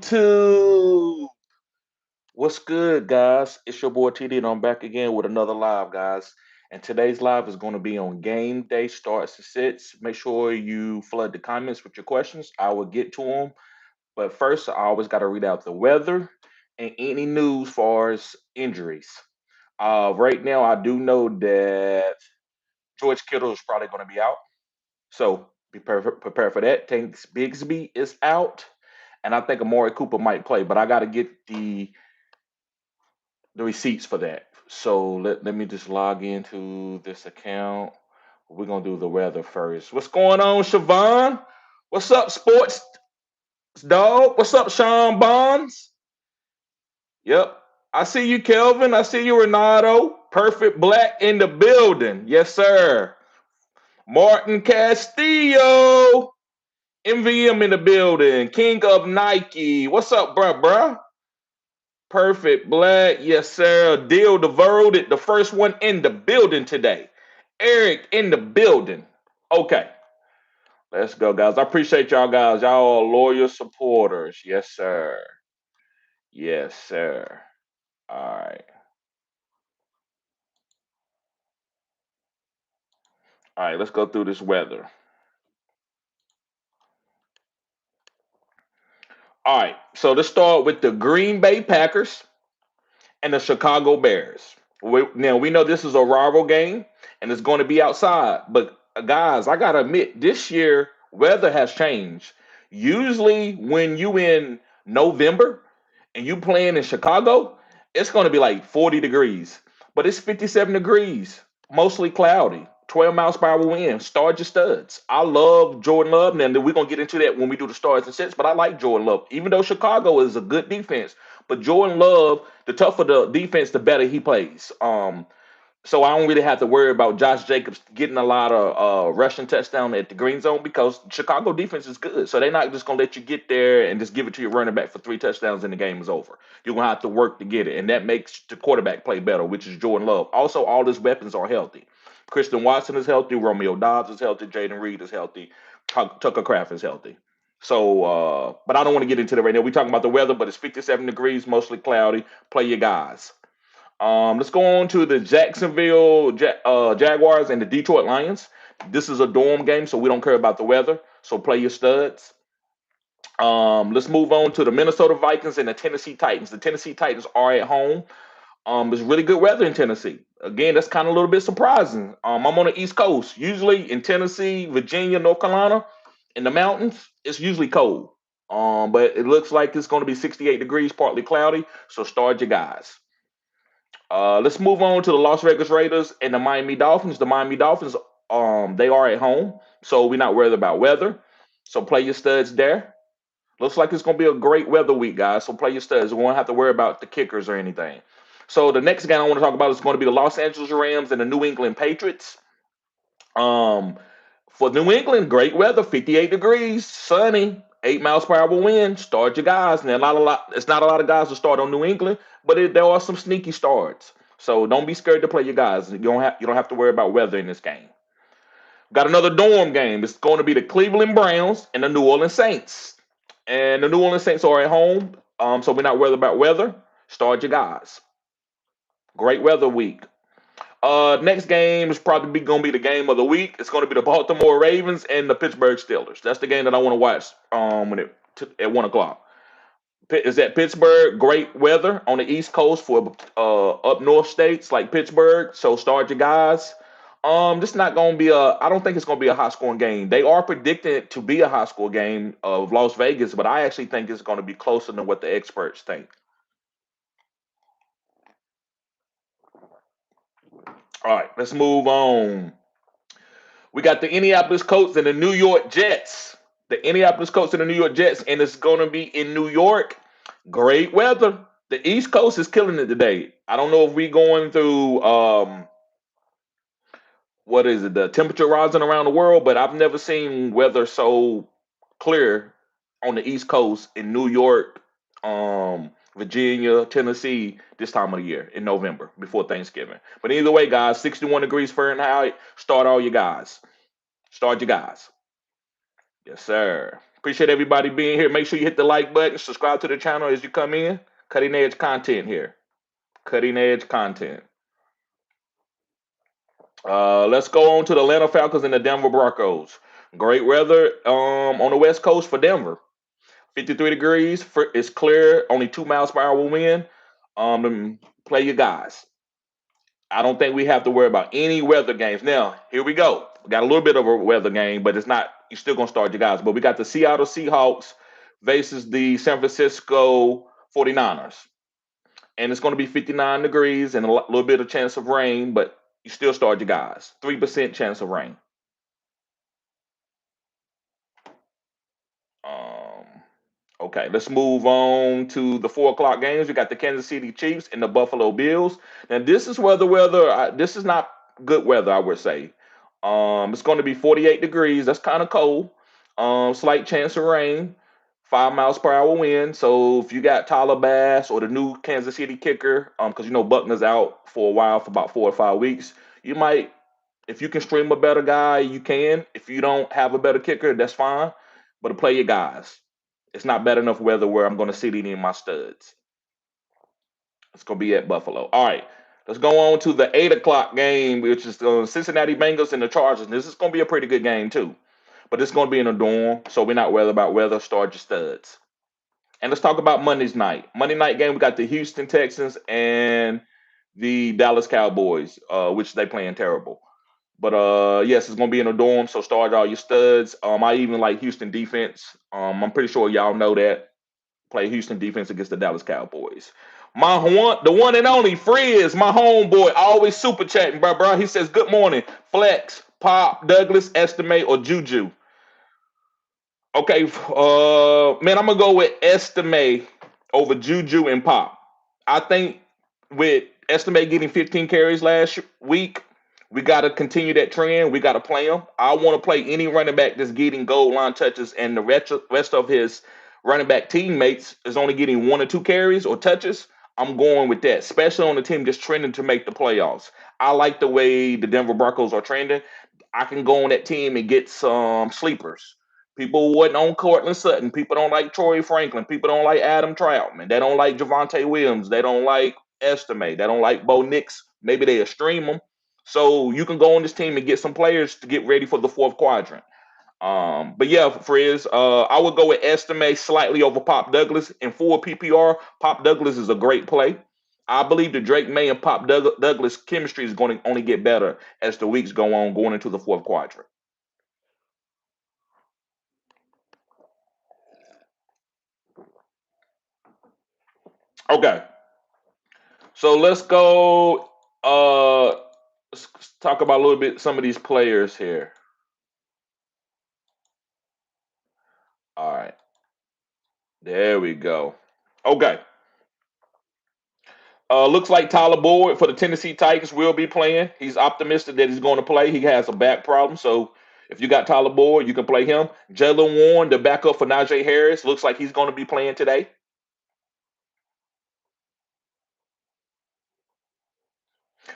YouTube. What's good, guys? It's your boy TD, and I'm back again with another live, guys. And today's live is going to be on game day starts and sits. Make sure you flood the comments with your questions. I will get to them. But first, I always got to read out the weather and any news far as injuries. Right now, I do know that George Kittle is probably going to be out. So be prepared for that. Tanks Bigsby is out. And I think Amari Cooper might play, but I got to get the receipts for that. So let me just log into this account. We're gonna do the weather first. What's going on, Siobhan? What's up, sports dog? What's up, Sean Bonds? Yep. I see you, Kelvin. I see you, Renato. Perfect Black in the building. Yes, sir. Martin Castillo. MVM in the building. King of Nike. What's up, bruh? Perfect Black. Yes, sir. Deal devoted. The first one in the building today. Eric in the building. Okay. Let's go, guys. I appreciate y'all, guys. Y'all are loyal supporters. Yes, sir. Yes, sir. All right. All right. Let's go through this weather. All right. So let's start with the Green Bay Packers and the Chicago Bears. Now, we know this is a rival game and it's going to be outside. But, guys, I got to admit, this year, weather has changed. Usually, when you in November and you playing in Chicago, it's going to be like 40 degrees. But it's 57 degrees, mostly cloudy. 12 miles per hour wind. Start your studs. I love Jordan Love. And then we're going to get into that when we do the starts and sets. But I like Jordan Love. Even though Chicago is a good defense, but Jordan Love, the tougher the defense, the better he plays. So I don't really have to worry about Josh Jacobs getting a lot of rushing touchdown at the green zone because Chicago defense is good. So they're not just gonna let you get there and just give it to your running back for 3 touchdowns and the game is over. You're gonna have to work to get it, and that makes the quarterback play better, which is Jordan Love. Also, all his weapons are healthy. Christian Watson is healthy. Romeo Dobbs is healthy. Jaden Reed is healthy. Tucker Craft is healthy. So, but I don't want to get into that right now. We're talking about the weather, but it's 57 degrees, mostly cloudy. Play your guys. Let's go on to the Jacksonville Jaguars and the Detroit Lions. This is a dorm game, so we don't care about the weather. So play your studs. Let's move on to the Minnesota Vikings and the Tennessee Titans. The Tennessee Titans are at home. There's really good weather in Tennessee. Again, that's kind of a little bit surprising. I'm on the East Coast. Usually in Tennessee, Virginia, North Carolina, in the mountains, it's usually cold. But it looks like it's going to be 68 degrees, partly cloudy. So start your guys. Let's move on to the Las Vegas Raiders and the Miami Dolphins. The Miami Dolphins, they are at home, so we're not worried about weather. So play your studs there. Looks like it's going to be a great weather week, guys. So play your studs. We won't have to worry about the kickers or anything. So the next game I want to talk about is going to be the Los Angeles Rams and the New England Patriots. Um, for New England, great weather, 58 degrees, sunny, 8 miles per hour wind. Start your guys. Now, not a lot. It's not a lot of guys to start on New England, but there are some sneaky starts. So don't be scared to play your guys. You don't have to worry about weather in this game. Got another dorm game. It's going to be the Cleveland Browns and the New Orleans Saints. And the New Orleans Saints are at home, so we're not worried about weather. Start your guys. Great weather week. Next game is probably going to be the game of the week. It's going to be the Baltimore Ravens and the Pittsburgh Steelers. That's the game that I want to watch at 1 o'clock. Is at Pittsburgh. Great weather on the East Coast for up north states like Pittsburgh. So start your guys. This not going to be a. I don't think it's going to be a high scoring game. They are predicted to be a high score game of Las Vegas, but I actually think it's going to be closer than what the experts think. All right, let's move on. We got the Indianapolis Colts and the New York Jets. The Indianapolis Colts and the New York Jets, and it's going to be in New York. Great weather. The East Coast is killing it today. I don't know if we going through what is it, the temperature rising around the world, but I've never seen weather so clear on the East Coast in New York, Virginia, Tennessee this time of the year in November before Thanksgiving. But either way, guys, 61 degrees Fahrenheit. Start all your guys. Start your guys. Yes, sir. Appreciate everybody being here. Make sure you hit the like button, subscribe to the channel as you come in. Cutting edge content here. Cutting edge content. Let's go on to the Atlanta Falcons and the Denver Broncos. Great weather on the West Coast for Denver. 53 degrees. It's clear. Only 2 miles per hour wind. Play your guys. I don't think we have to worry about any weather games. Now, here we go. We got a little bit of a weather game, but it's not, you're still going to start your guys. But we got the Seattle Seahawks versus the San Francisco 49ers. And it's going to be 59 degrees and a little bit of chance of rain, but you still start your guys. 3% chance of rain. Um, okay, let's move on to the 4 o'clock games. We got the Kansas City Chiefs and the Buffalo Bills. Now, this is where the weather, this is not good weather, I would say. It's going to be 48 degrees. That's kind of cold. Slight chance of rain, 5 miles per hour wind. So if you got Tyler Bass or the new Kansas City kicker, because you know Buckner's out for a while, for about 4 or 5 weeks, you might, if you can stream a better guy, you can. If you don't have a better kicker, that's fine. But to play your guys, it's not bad enough weather where I'm going to sit any of my studs. It's going to be at Buffalo. All right. Let's go on to the 8 o'clock game, which is the Cincinnati Bengals and the Chargers. This is going to be a pretty good game, too. But it's going to be in a dorm, so we're not worried about weather. Start your studs. And let's talk about Monday's night. Monday night game, we got the Houston Texans and the Dallas Cowboys, which they playing terrible. But yes, it's gonna be in a dorm, so start all your studs. I even like Houston defense. I'm pretty sure y'all know that. Play Houston defense against the Dallas Cowboys. The one and only Frizz, my homeboy, always super chatting, bro. He says, "Good morning, Flex, Pop, Douglas, Estimate, or Juju." Okay, man, I'm gonna go with Estimate over Juju and Pop. I think with Estimate getting 15 carries last week, we got to continue that trend. We got to play him. I want to play any running back that's getting goal line touches, and the rest of his running back teammates is only getting 1 or 2 carries or touches. I'm going with that, especially on the team just trending to make the playoffs. I like the way the Denver Broncos are trending. I can go on that team and get some sleepers. People wasn't on Cortland Sutton. People don't like Troy Franklin. People don't like Adam Troutman. They don't like Javante Williams. They don't like Estimate. They don't like Bo Nix. Maybe they'll stream them. So you can go on this team and get some players to get ready for the fourth quadrant. But yeah, Frizz, I would go with Estimate slightly over Pop Douglas. In full PPR, Pop Douglas is a great play. I believe the Drake May and Pop Douglas chemistry is going to only get better as the weeks go on, going into the fourth quadrant. Okay, so let's go. Let's talk about a little bit some of these players here. All right, there we go. Okay, looks like Tyler Boyd for the Tennessee Titans will be playing. He's optimistic that he's going to play. He has a back problem, so if you got Tyler Boyd, you can play him. Jalen Warren, the backup for Najee Harris, looks like he's going to be playing today.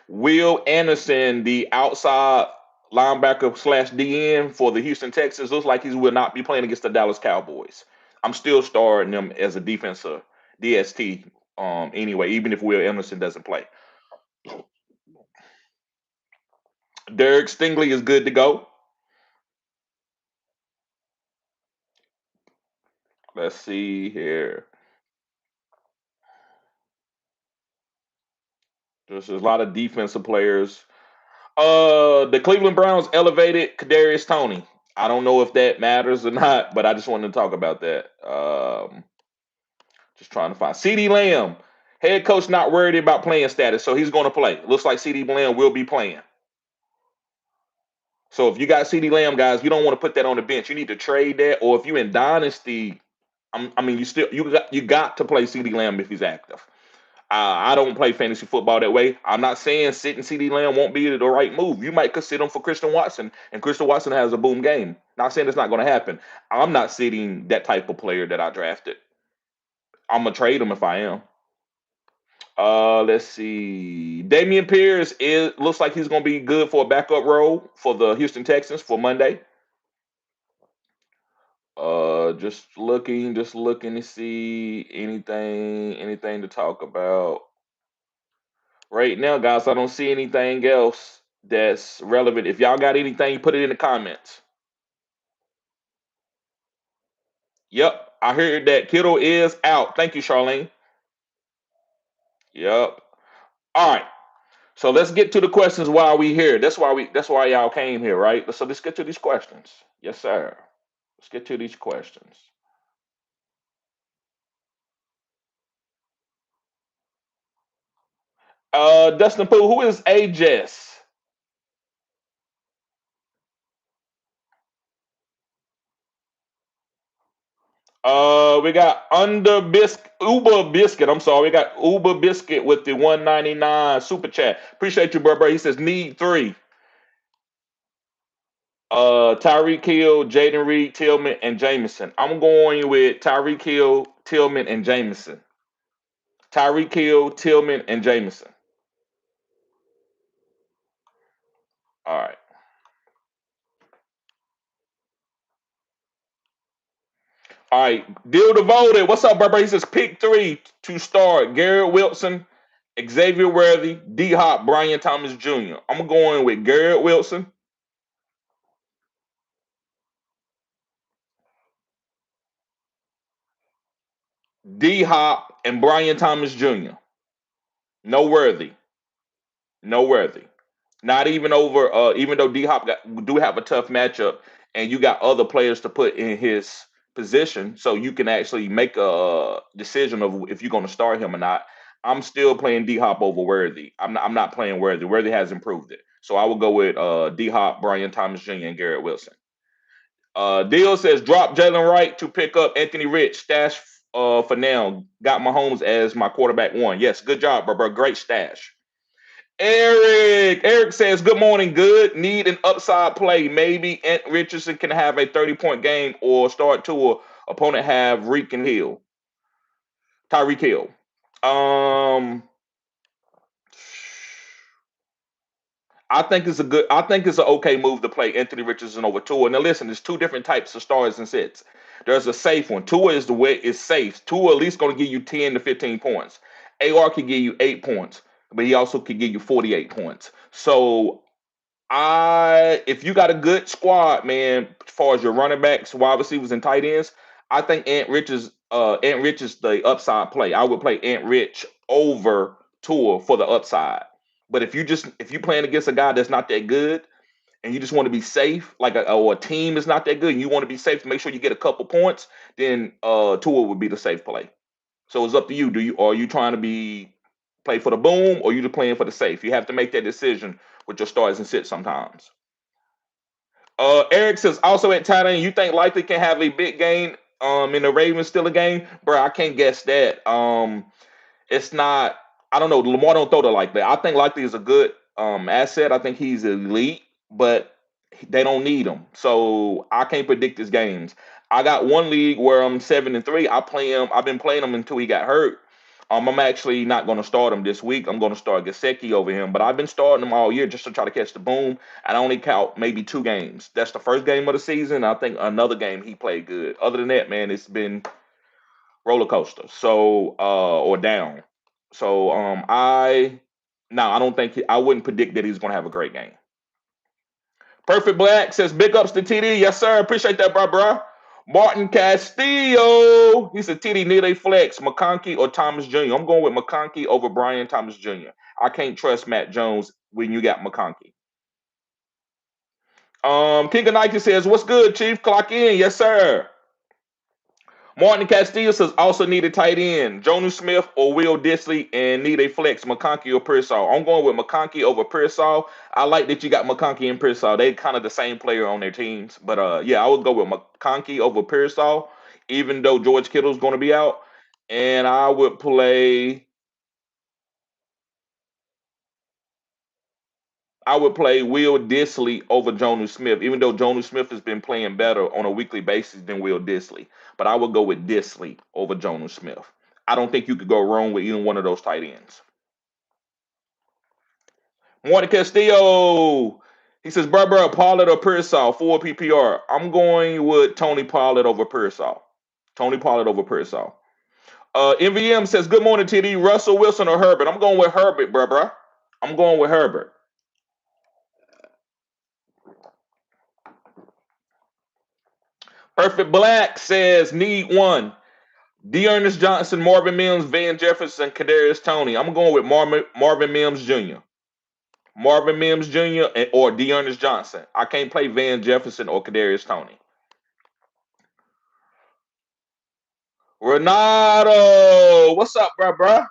Will Anderson, the outside linebacker slash DN for the Houston Texans, looks like he will not be playing against the Dallas Cowboys. I'm still starting him as a defensive DST anyway, even if Will Anderson doesn't play. Derek Stingley is good to go. Let's see here. There's a lot of defensive players. The Cleveland Browns elevated Kadarius Toney. I don't know if that matters or not, but I just wanted to talk about that. Just trying to find CD Lamb. Head coach not worried about playing status, so he's going to play. Looks like CD Lamb will be playing. So if you got CD Lamb, guys, you don't want to put that on the bench. You need to trade that, or if you're in Dynasty, I mean, you got to play CD Lamb if he's active. I don't play fantasy football that way. I'm not saying sitting CD Lamb won't be the right move. You might consider him for Christian Watson, and Christian Watson has a boom game. Not saying it's not going to happen. I'm not sitting that type of player that I drafted. I'm gonna trade him if I am. Let's see. Damian Pierce looks like he's gonna be good for a backup role for the Houston Texans for Monday. just looking to see anything to talk about. Right now, guys, I don't see anything else that's relevant. If y'all got anything, put it in the comments. Yep, I heard that Kittle is out. Thank you, Charlene. Yep. All right. So let's get to the questions while we here. That's why y'all came here, right? So let's get to these questions. Yes, sir. Let's get to these questions. Dustin Poole, who is Ajes? We got Uber Biscuit. I'm sorry, we got Uber Biscuit with the 199 super chat. Appreciate you, bro. He says need three. Tyreek Hill, Jaden Reed, Tillman, and Jameson. I'm going with Tyreek Hill, Tillman, and Jameson. Tyreek Hill, Tillman, and Jameson. All right. All right. Deal devoted. What's up, bro? He says pick three to start. Garrett Wilson, Xavier Worthy, D Hop, Brian Thomas Jr. I'm going with Garrett Wilson, D Hop, and Brian Thomas Jr. No Worthy. No Worthy. Not even over. Even though D Hop do have a tough matchup, and you got other players to put in his position, so you can actually make a decision of if you're going to start him or not. I'm still playing D Hop over Worthy. I'm not playing Worthy. Worthy has improved it, so I will go with D Hop, Brian Thomas Jr., and Garrett Wilson. Deal says drop Jalen Wright to pick up Anthony Rich. Stash for now. Got Mahomes as my quarterback one. Yes, good job, bro. Great stash. Eric says, good morning, good. Need an upside play. Maybe Ant Richardson can have a 30-point game or start to a opponent have Reek and Hill. Tyreek Hill. Um I think it's an okay move to play Anthony Richardson over Tua. Now listen, there's two different types of stars and sits. There's a safe one. Tua is the way it's safe. Tua at least gonna give you 10 to 15 points. AR can give you 8 points, but he also can give you 48 points. So I if you got a good squad, man, as far as your running backs, wide receivers, and tight ends, I think Ant Rich is the upside play. I would play Ant Rich over Tua for the upside. But if you playing against a guy that's not that good and you just want to be safe, or a team is not that good and you want to be safe to make sure you get a couple points, then Tua would be the safe play. So it's up to you. Are you trying to be play for the boom or you just playing for the safe? You have to make that decision with your starts and sits sometimes. Eric says also at tight end, you think Likely can have a big game in the Ravens still a game? Bro, I can't guess that. It's not. I don't know. Lamar don't throw to Likely. I think Likely is a good asset. I think he's elite, but they don't need him. So I can't predict his games. I got one league where I'm 7-3. I play him. I've been playing him until he got hurt. I'm actually not going to start him this week. I'm going to start Gasecki over him, but I've been starting him all year just to try to catch the boom. And I only count maybe two games. That's the first game of the season. I think another game he played good. Other than that, man, it's been roller coaster. So or down. So I don't think I wouldn't predict that he's going to have a great game. Perfect Black says big ups to TD. Yes, sir. Appreciate that, bro. Martin Castillo. He said TD need a flex, McConkey or Thomas Jr. I'm going with McConkey over Brian Thomas Jr. I can't trust Matt Jones when you got McConkey. King of Nike says, what's good, Chief? Clock in. Yes, sir. Martin Castillo says also need a tight end. Jonu Smith or Will Disley and need a flex, McConkey or Pearsall. I'm going with McConkey over Pearsall. I like that you got McConkey and Pearsall. They kind of the same player on their teams. But yeah, I would go with McConkey over Pearsall, even though George Kittle's going to be out. And I would play Will Disley over Jonu Smith, even though Jonu Smith has been playing better on a weekly basis than Will Disley. But I would go with Disley over Jonu Smith. I don't think you could go wrong with either one of those tight ends. Morning Castillo. He says, bro, Pollard or Pearsall, full PPR. I'm going with Tony Pollard over Pearsall. Tony Pollard over Pearsall. MVM says, good morning, TD. Russell Wilson or Herbert? I'm going with Herbert, bro. I'm going with Herbert. Perfect Black says, need one. Dearness Johnson, Marvin Mims, Van Jefferson, Kadarius Toney. I'm going with Marvin Mims Jr. Marvin Mims Jr. Or Dearness Johnson. I can't play Van Jefferson or Kadarius Toney. Renato, what's up, bro?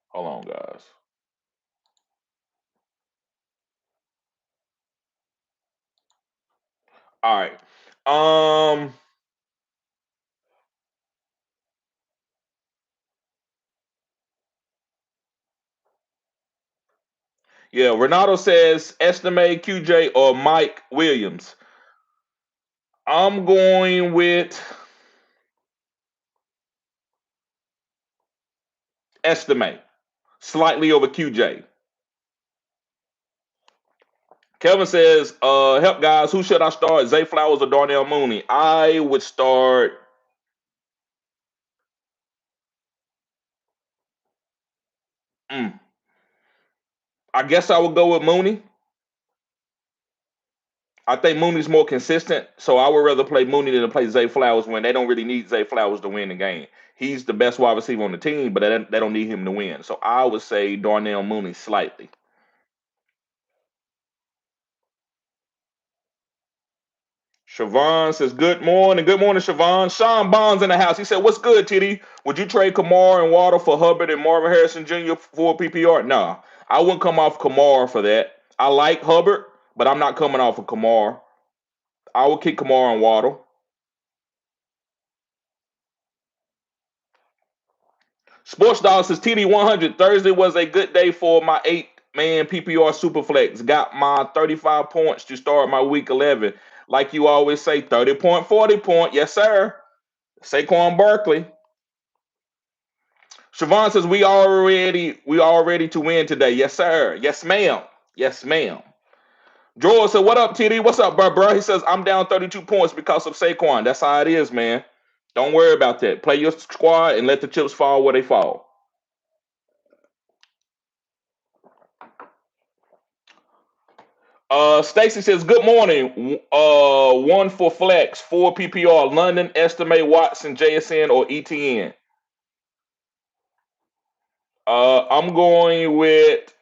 Hold on, guys. All right. Yeah, Renato says estimate QJ or Mike Williams. I'm going with estimate, slightly over QJ. Kevin says, help guys, who should I start? Zay Flowers or Darnell Mooney? I would start. Mm, I guess I would go with Mooney. I think Mooney's more consistent, so I would rather play Mooney than to play Zay Flowers when they don't really need Zay Flowers to win the game. He's the best wide receiver on the team, but they don't need him to win. So I would say Darnell Mooney slightly. Siobhan says, good morning. Good morning, Siobhan. Sean Bonds in the house. He said, what's good, TD? Would you trade Kamara and Waddle for Hubbard and Marvin Harrison Jr. for PPR? No, I wouldn't come off Kamara for that. I like Hubbard, but I'm not coming off of Kamara. I would kick Kamara and Waddle. Sports Dog says TD 100. Thursday was a good day for my 8-man PPR Superflex. Got my 35 points to start my week 11. Like you always say, 30 point, 40 point. Yes, sir. Saquon Barkley. Siobhan says we all ready to win today. Yes, sir. Yes, ma'am. Yes, ma'am. Joel said, what up, TD? What's up, bro? He says, I'm down 32 points because of Saquon. That's how it is, man. Don't worry about that. Play your squad and let the chips fall where they fall. Stacy says, good morning. One for flex, 4 PPR, London, estimate, Watson, JSN, or ETN. I'm going with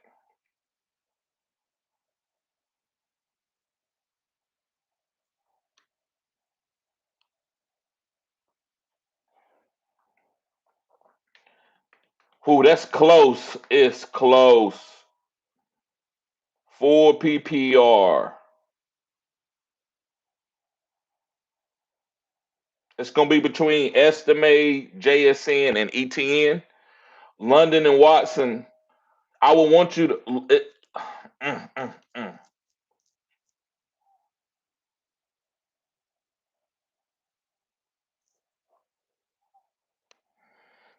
who? That's close. It's close. 4 PPR. It's gonna be between estimate, JSN, and ETN. London and Watson. I would want you to. Mm, mm, mm.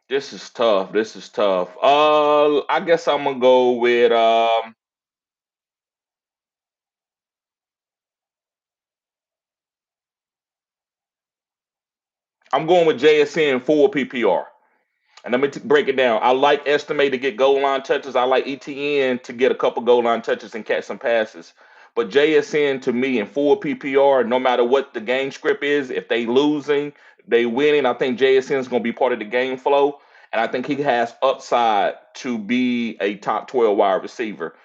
This is tough. This is tough. I guess I'm gonna go with I'm going with JSN 4 PPR. And let me break it down. I like estimate to get goal line touches. I like ETN to get a couple goal line touches and catch some passes. But JSN to me in 4 PPR, no matter what the game script is, if they losing, they winning, I think JSN is going to be part of the game flow. And I think he has upside to be a top 12 wide receiver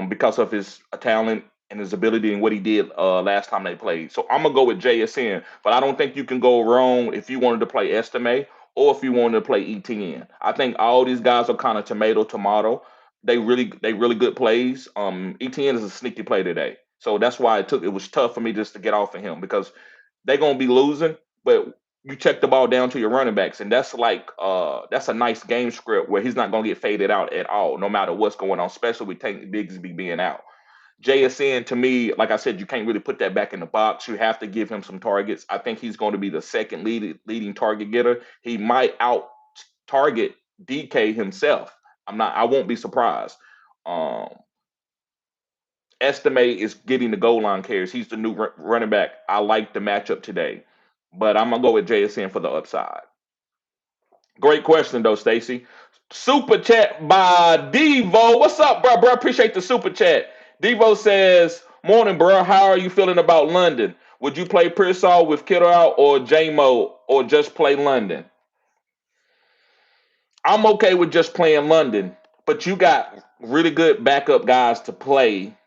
because of his talent and his ability and what he did last time they played. So I'm gonna go with JSN, but I don't think you can go wrong if you wanted to play Estime or if you wanted to play ETN. I think all these guys are kind of tomato. They really good plays. ETN is a sneaky play today, so that's why it was tough for me just to get off of him because they're gonna be losing, but you check the ball down to your running backs, and that's a nice game script where he's not gonna get faded out at all, no matter what's going on, especially with Tank Bigsby being out. JSN to me, like I said, you can't really put that back in the box. You have to give him some targets. I think he's going to be the second leading target getter. He might out target DK himself. I won't be surprised. Um, Estimate is getting the goal line carries. He's the new running back. I like the matchup today, but I'm gonna go with JSN for the upside. Great question though, Stacy. Super chat by Devo. What's up, bro? Appreciate the super chat. Devo says, "Morning, bro. How are you feeling about London? Would you play Pearsall with Kittle out or JMO or just play London?" I'm okay with just playing London, but you got really good backup guys to play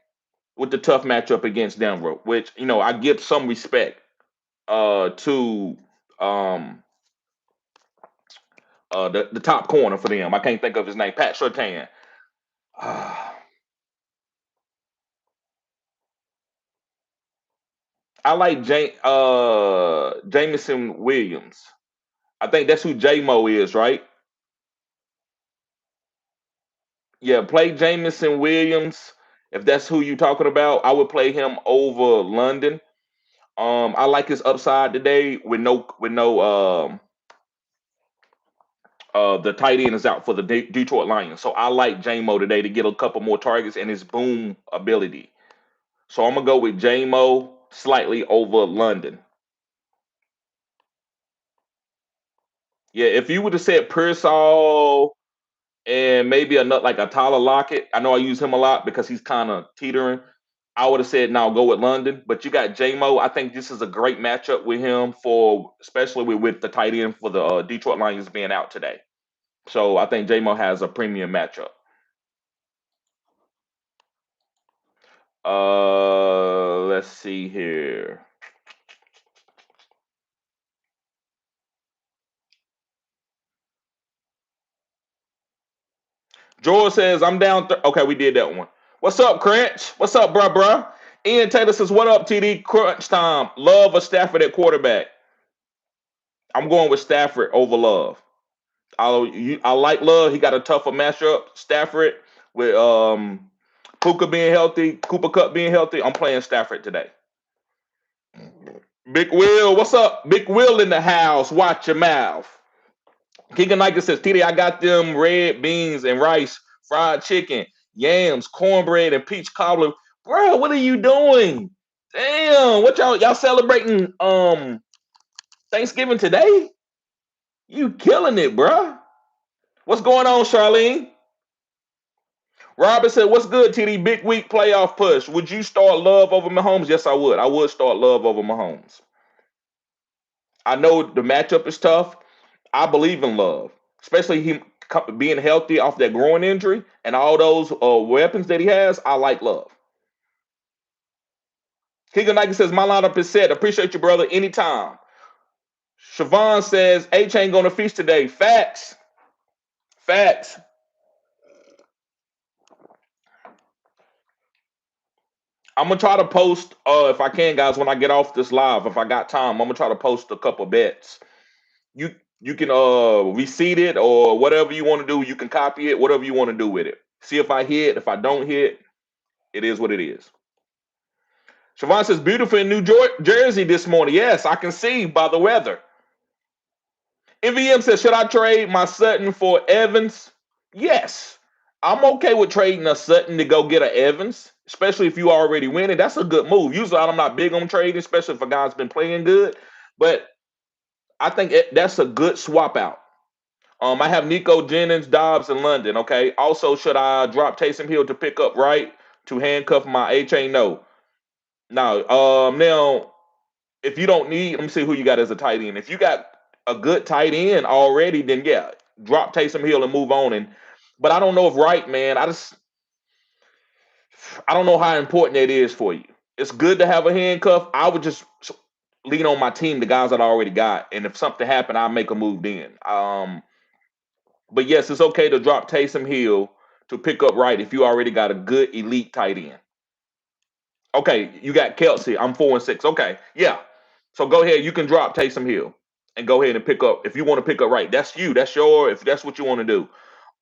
with the tough matchup against Denver, which I give some respect to um the top corner for them. I can't think of his name, Pat Surtain. I like Jameson Williams. I think that's who J Mo is, right? Yeah, play Jameson Williams. If that's who you talking about, I would play him over London. I like his upside today with no the tight end is out for the Detroit Lions. So I like J-Mo today to get a couple more targets and his boom ability. So I'm gonna go with J-Mo slightly over London. Yeah, if you would have said Pearsall and maybe another like a Tyler Lockett, I know I use him a lot because he's kind of teetering. I would have said now go with London, but you got J-Mo. I think this is a great matchup with him for especially with the tight end for the Detroit Lions being out today. So I think J-Mo has a premium matchup. Let's see here. George says I'm down. Okay, we did that one. What's up, Crunch? What's up, bruh? Ian Taylor says, "What up, TD? Crunch time. Love of Stafford at quarterback. I'm going with Stafford over Love. I like Love. He got a tougher matchup. Stafford with Puka being healthy, Cooper Cup being healthy. I'm playing Stafford today. Big Will, what's up? Big Will in the house. Watch your mouth. Keegan Knight says, TD, I got them red beans and rice, fried chicken, yams, cornbread, and peach cobbler. Bro, what are you doing? Damn, what y'all celebrating Thanksgiving today? You killing it, bro. What's going on, Charlene? Robert said, "What's good, TD? Big week playoff push. Would you start Love over Mahomes?" Yes, I would. I would start Love over Mahomes. I know the matchup is tough. I believe in Love, especially him being healthy off that groin injury and all those weapons that he has. I like Love. Keegan Nike says, "My lineup is set. Appreciate you, brother. Anytime." Siobhan says, "H ain't going to feast today." Facts. Facts. I'm gonna try to post if I can, guys, when I get off this live. If I got time, I'm gonna try to post a couple bets. You you can reseed it or whatever you want to do. You can copy it, whatever you want to do with it. See if I hit. If I don't hit, it is what it is. Siobhan says, "Beautiful in New Jersey this morning." Yes, I can see by the weather. MVM says, "Should I trade my Sutton for Evans?" Yes. I'm okay with trading a Sutton to go get a Evans, especially if you already winning. That's a good move. Usually I'm not big on trading, especially if a guy's been playing good. But I think that's a good swap out. I have Nico Jennings, Dobbs, and London. Okay. Also, should I drop Taysom Hill to pick up right to handcuff my HA? No. Now, now if you don't need, let me see who you got as a tight end. If you got a good tight end already, then yeah, drop Taysom Hill and move on. But I don't know if right, man. I don't know how important that is for you. It's good to have a handcuff. I would just lean on my team, the guys that I already got, and if something happened, I'll make a move then. But yes, it's okay to drop Taysom Hill to pick up right if you already got a good elite tight end. Okay, you got Kelsey. I'm 4-6. Okay, yeah. So go ahead. You can drop Taysom Hill and go ahead and pick up if you want to pick up right. That's you. That's your. If that's what you want to do.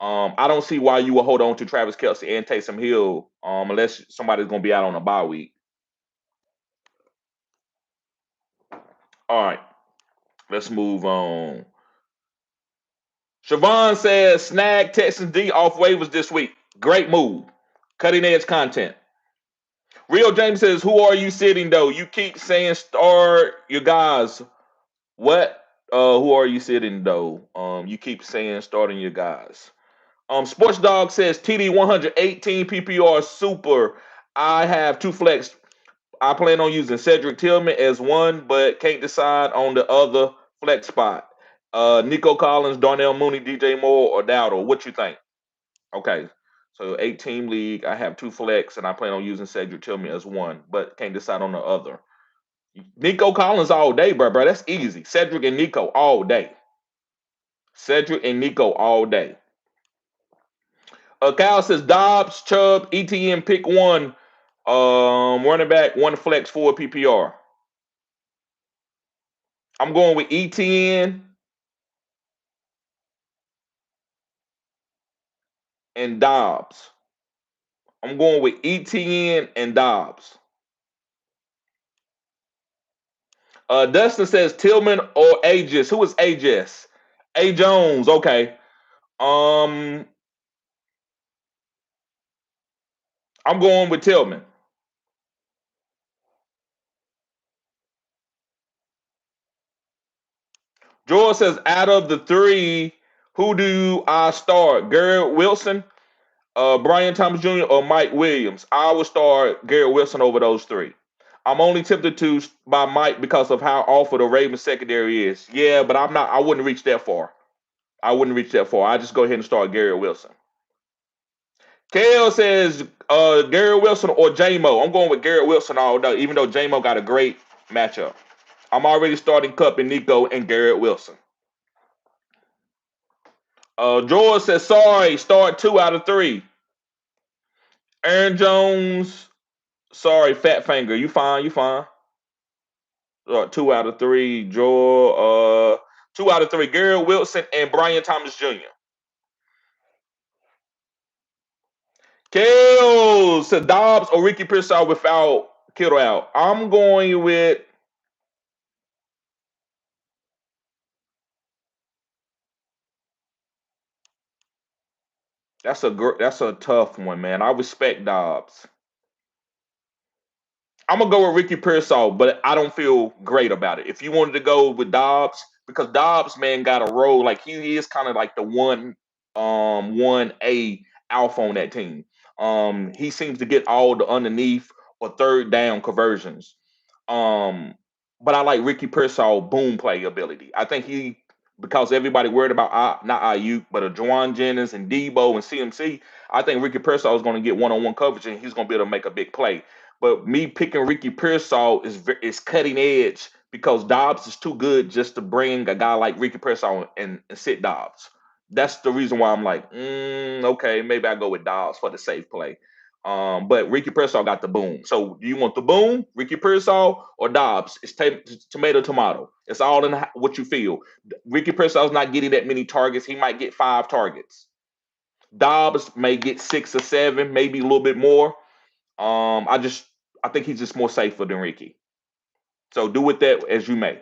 I don't see why you would hold on to Travis Kelce and Taysom Hill unless somebody's going to be out on a bye week. All right, let's move on. Siobhan says, snag Texans D off waivers this week. Great move. Cutting edge content. Real James says, who are you sitting though? You keep saying start your guys. What? Who are you sitting though? You keep saying starting your guys. Sports Dog says TD 118 PPR super. I have two flex. I plan on using Cedric Tillman as one, but can't decide on the other flex spot. Nico Collins, Darnell Mooney, DJ Moore, or Dowdle. What you think? Okay. So 8-team league. I have two flex, and I plan on using Cedric Tillman as one, but can't decide on the other. Nico Collins all day, bro. That's easy. Cedric and Nico all day. Cedric and Nico all day. Kyle says Dobbs, Chubb, ETN, pick one. Running back, one flex, four PPR. I'm going with ETN and Dobbs. I'm going with ETN and Dobbs. Dustin says Tillman or Aegis. Who is Aegis? A Jones. Okay. Um, I'm going with Tillman. George says out of the three, who do I start? Garrett Wilson, Brian Thomas Jr., or Mike Williams? I would start Garrett Wilson over those three. I'm only tempted to by Mike because of how awful the Ravens secondary is. Yeah, but I'm not. I wouldn't reach that far. I wouldn't reach that far. I just go ahead and start Garrett Wilson. Kale says Garrett Wilson or J-Mo. I'm going with Garrett Wilson all day, even though J-Mo got a great matchup. I'm already starting Cup and Nico and Garrett Wilson. George says, sorry, start 2 out of 3. Aaron Jones, sorry, Fat Finger. You fine, you fine. 2 out of 3. George, 2 out of 3. Garrett Wilson and Brian Thomas Jr. Kale said Dobbs or Ricky Pearsall without Kittle out. I'm going with that's a tough one, man. I respect Dobbs. I'm gonna go with Ricky Pearsall, but I don't feel great about it. If you wanted to go with Dobbs, because Dobbs, man, got a role like he is kind of like the 1A alpha on that team. He seems to get all the underneath or third down conversions. Um, but I like Ricky Pearsall boom play ability. I think he because everybody worried about not Ayuk, but a Juwan Jennings and Debo and CMC. I think Ricky Pearsall is going to get one-on-one coverage and he's going to be able to make a big play. But me picking Ricky Pearsall is cutting edge because Dobbs is too good just to bring a guy like Ricky Pearsall and sit Dobbs. That's the reason why I'm like, okay, maybe I go with Dobbs for the safe play. But Ricky Pearsall got the boom. So do you want the boom, Ricky Pearsall, or Dobbs? It's tomato, tomato. It's all in what you feel. Ricky Pearsall's not getting that many targets. He might get 5 targets. Dobbs may get 6 or 7, maybe a little bit more. I think he's just more safer than Ricky. So do with that as you may.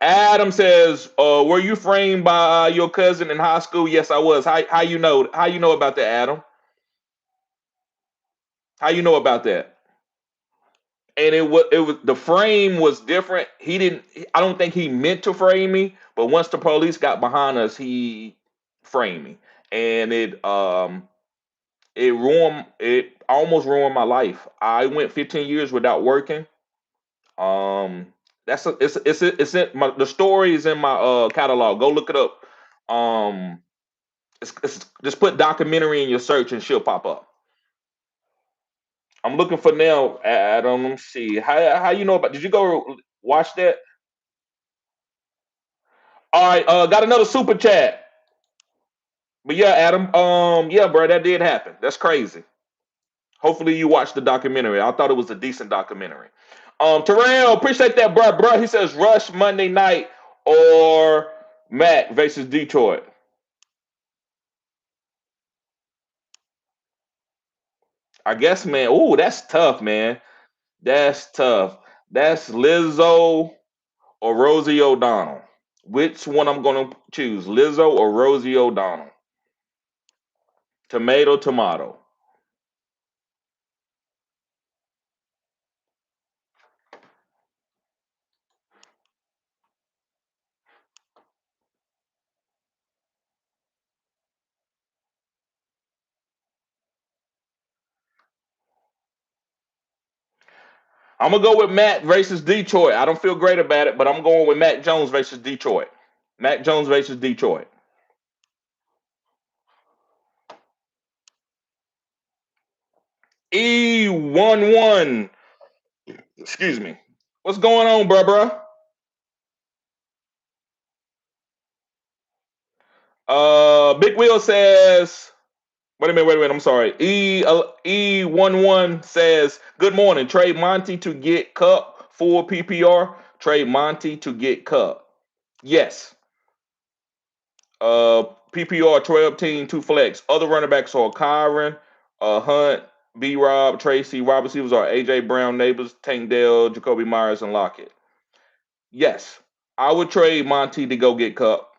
Adam says, "Were you framed by your cousin in high school?" Yes, I was. How you know? How you know about that, Adam? How you know about that? And it was the frame was different. He didn't. I don't think he meant to frame me, but once the police got behind us, he framed me, and it almost ruined my life. I went 15 years without working. Um, it's in the story is in my catalog. Go look it up. Um, it's just put documentary in your search and she'll pop up. I'm looking for now, Adam. Let me see. How you know about? Did you go watch that? All right. Got another super chat. But yeah, Adam. Yeah, bro, that did happen. That's crazy. Hopefully you watched the documentary. I thought it was a decent documentary. Terrell, appreciate that, bro. He says Rush Monday night or Mac versus Detroit. I guess, man. Ooh, that's tough, man. That's tough. That's Lizzo or Rosie O'Donnell. Which one I'm gonna choose, Lizzo or Rosie O'Donnell? Tomato, tomato. I'm gonna go with Matt versus Detroit. I don't feel great about it, but I'm going with Mac Jones versus Detroit. Mac Jones versus Detroit. E11. Excuse me. What's going on, bruh? Big Wheel says. Wait a minute. I'm sorry. E11 says, "Good morning. Trade Monty to get Cup full PPR. Trade Monty to get Cup. Yes. PPR 12 team, two flex. Other running backs are Kyron, Hunt, B Rob, Tracy. Wide receivers are AJ Brown, Neighbors, Tank Dell, Jacoby Myers, and Lockett. Yes. I would trade Monty to go get Cup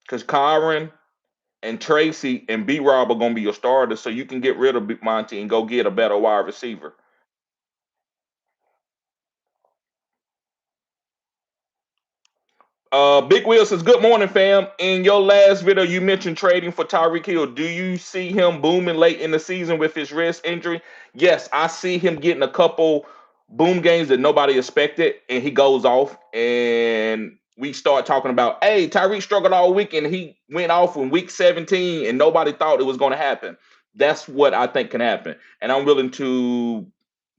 because Kyron and Tracy and B Rob are going to be your starters, so you can get rid of Monty and go get a better wide receiver. Big Wheel says, "Good morning, fam. In your last video, you mentioned trading for Tyreek Hill. Do you see him booming late in the season with his wrist injury?" Yes, I see him getting a couple boom games that nobody expected, and he goes off, and we start talking about, hey, Tyreek struggled all week, and he went off in week 17, and nobody thought it was going to happen. That's what I think can happen, and I'm willing to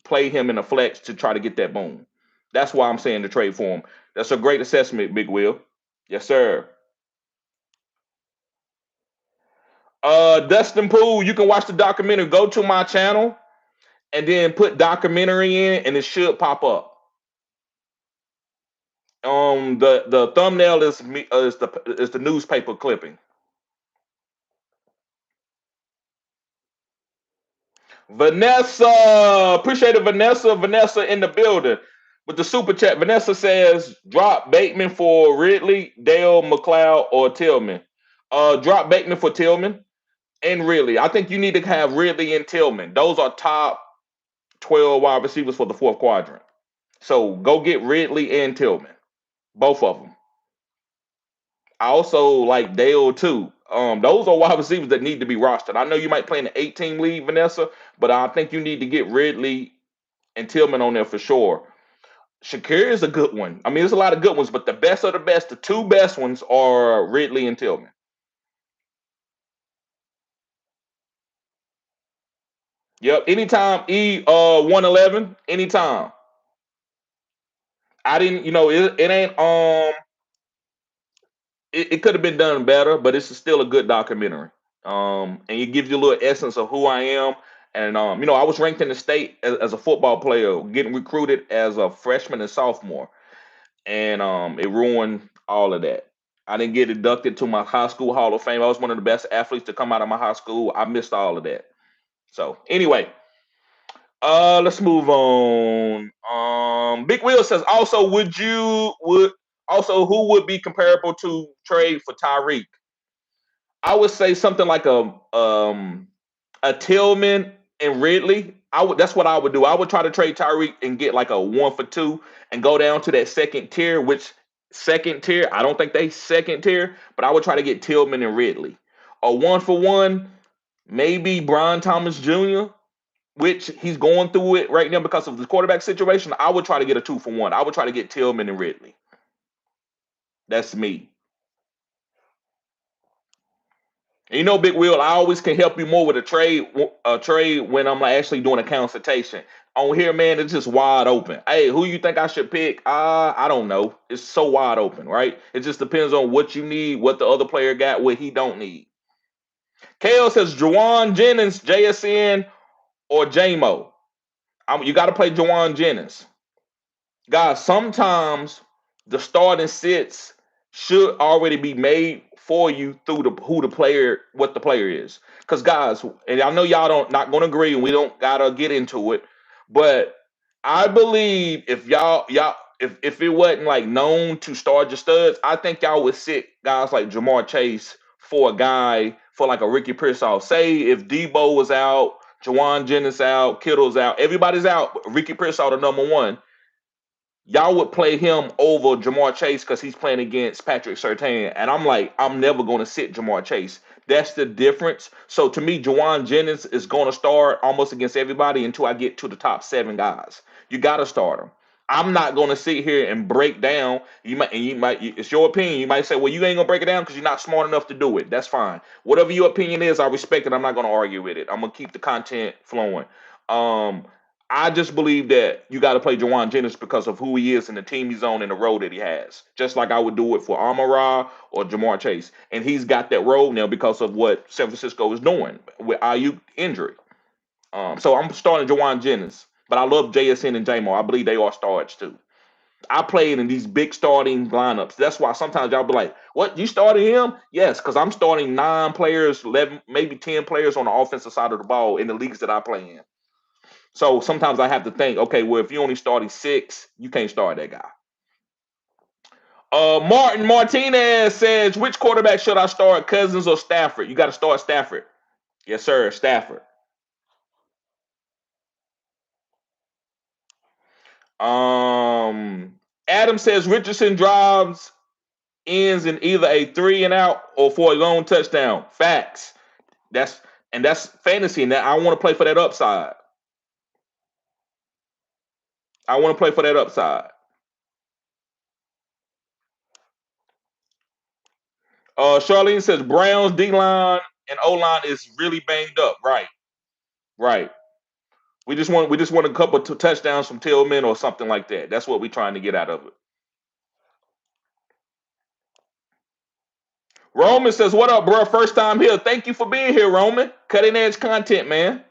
play him in a flex to try to get that boom. That's why I'm saying to trade for him. That's a great assessment, Big Will. Yes, sir. Dustin Poole, you can watch the documentary. Go to my channel and then put documentary in, and it should pop up. The thumbnail is me is the newspaper clipping. Vanessa, appreciate it, Vanessa. Vanessa in the building with the super chat. Vanessa says, "Drop Bateman for Ridley, Dale, McLeod, or Tillman." Drop Bateman for Tillman. And really, I think you need to have Ridley and Tillman. Those are top 12 wide receivers for the fourth quadrant. So go get Ridley and Tillman, both of them. I also like Dale too. Those are wide receivers that need to be rostered. I know you might play in the 8-team league, Vanessa, but I think you need to get Ridley and Tillman on there for sure. Shakir is a good one. I mean, there's a lot of good ones, but the best of the best, the two best ones are Ridley and Tillman. Yep. Anytime E 111, anytime. I didn't, it ain't it could have been done better, but it's still a good documentary. And it gives you a little essence of who I am. And I was ranked in the state as a football player, getting recruited as a freshman and sophomore, and it ruined all of that. I didn't get inducted to my high school Hall of Fame. I was one of the best athletes to come out of my high school. I missed all of that. So anyway, let's move on. Big Wheel says, also, would also who would be comparable to trade for Tyreek? I would say something like a Tillman and Ridley. That's what I would do. I would try to trade Tyreek and get like a 1 for 2 and go down to that second tier, which second tier, I don't think they second tier, but I would try to get Tillman and Ridley. A 1 for 1, maybe Brian Thomas Jr., which he's going through it right now because of the quarterback situation. I would try to get a 2 for 1. I would try to get Tillman and Ridley. That's me. And Big Will, I always can help you more with a trade when I'm like actually doing a consultation. On here, man, it's just wide open. Hey, who you think I should pick? I don't know. It's so wide open, right? It just depends on what you need, what the other player got, what he don't need. Kale says Jawan Jennings, JSN, or JMO. You got to play Jawan Jennings. Guys, sometimes the starting sits should already be made for you through what the player is. Because guys, and I know y'all don't not gonna agree, and we don't gotta get into it, but I believe if y'all if it wasn't like known to start your studs, I think y'all would sit guys like Jamar Chase for a guy for like a Ricky Pearsall. Say if Debo was out, Jawan Jennings out, Kittle's out, everybody's out, but Ricky Pearsall the number one, y'all would play him over Jamar Chase because he's playing against Patrick Surtain. And I'm like, I'm never going to sit Jamar Chase. That's the difference. So to me, Jawan Jennings is going to start almost against everybody until I get to the top seven guys. You got to start him. I'm not going to sit here and break down. It's your opinion. You might say, well, you ain't going to break it down because you're not smart enough to do it. That's fine. Whatever your opinion is, I respect it. I'm not going to argue with it. I'm going to keep the content flowing. Um, I just believe that you got to play Jawan Jennings because of who he is and the team he's on and the role that he has. Just like I would do it for Amon-Ra or Jamar Chase. And he's got that role now because of what San Francisco is doing with IU injury. So I'm starting Jawan Jennings. But I love JSN and J-Mo. I believe they are starts too. I played in these big starting lineups. That's why sometimes y'all be like, what, you started him? Yes, because I'm starting 9 players, 11, maybe 10 players on the offensive side of the ball in the leagues that I play in. So sometimes I have to think, okay, well, if you only starting 6, you can't start that guy. Martin Martinez says, which quarterback should I start, Cousins or Stafford? You got to start Stafford. Yes, sir, Stafford. Um, Adam says Richardson drives ends in either a 3 and out or for a long touchdown. Facts. That's fantasy, and that I want to play for that upside. I want to play for that upside. Charlene says Browns D line and O line is really banged up. Right, right. We just want a couple of touchdowns from Tillman or something like that. That's what we're trying to get out of it. Roman says, "What up, bro? First time here. Thank you for being here, Roman. Cutting edge content, man."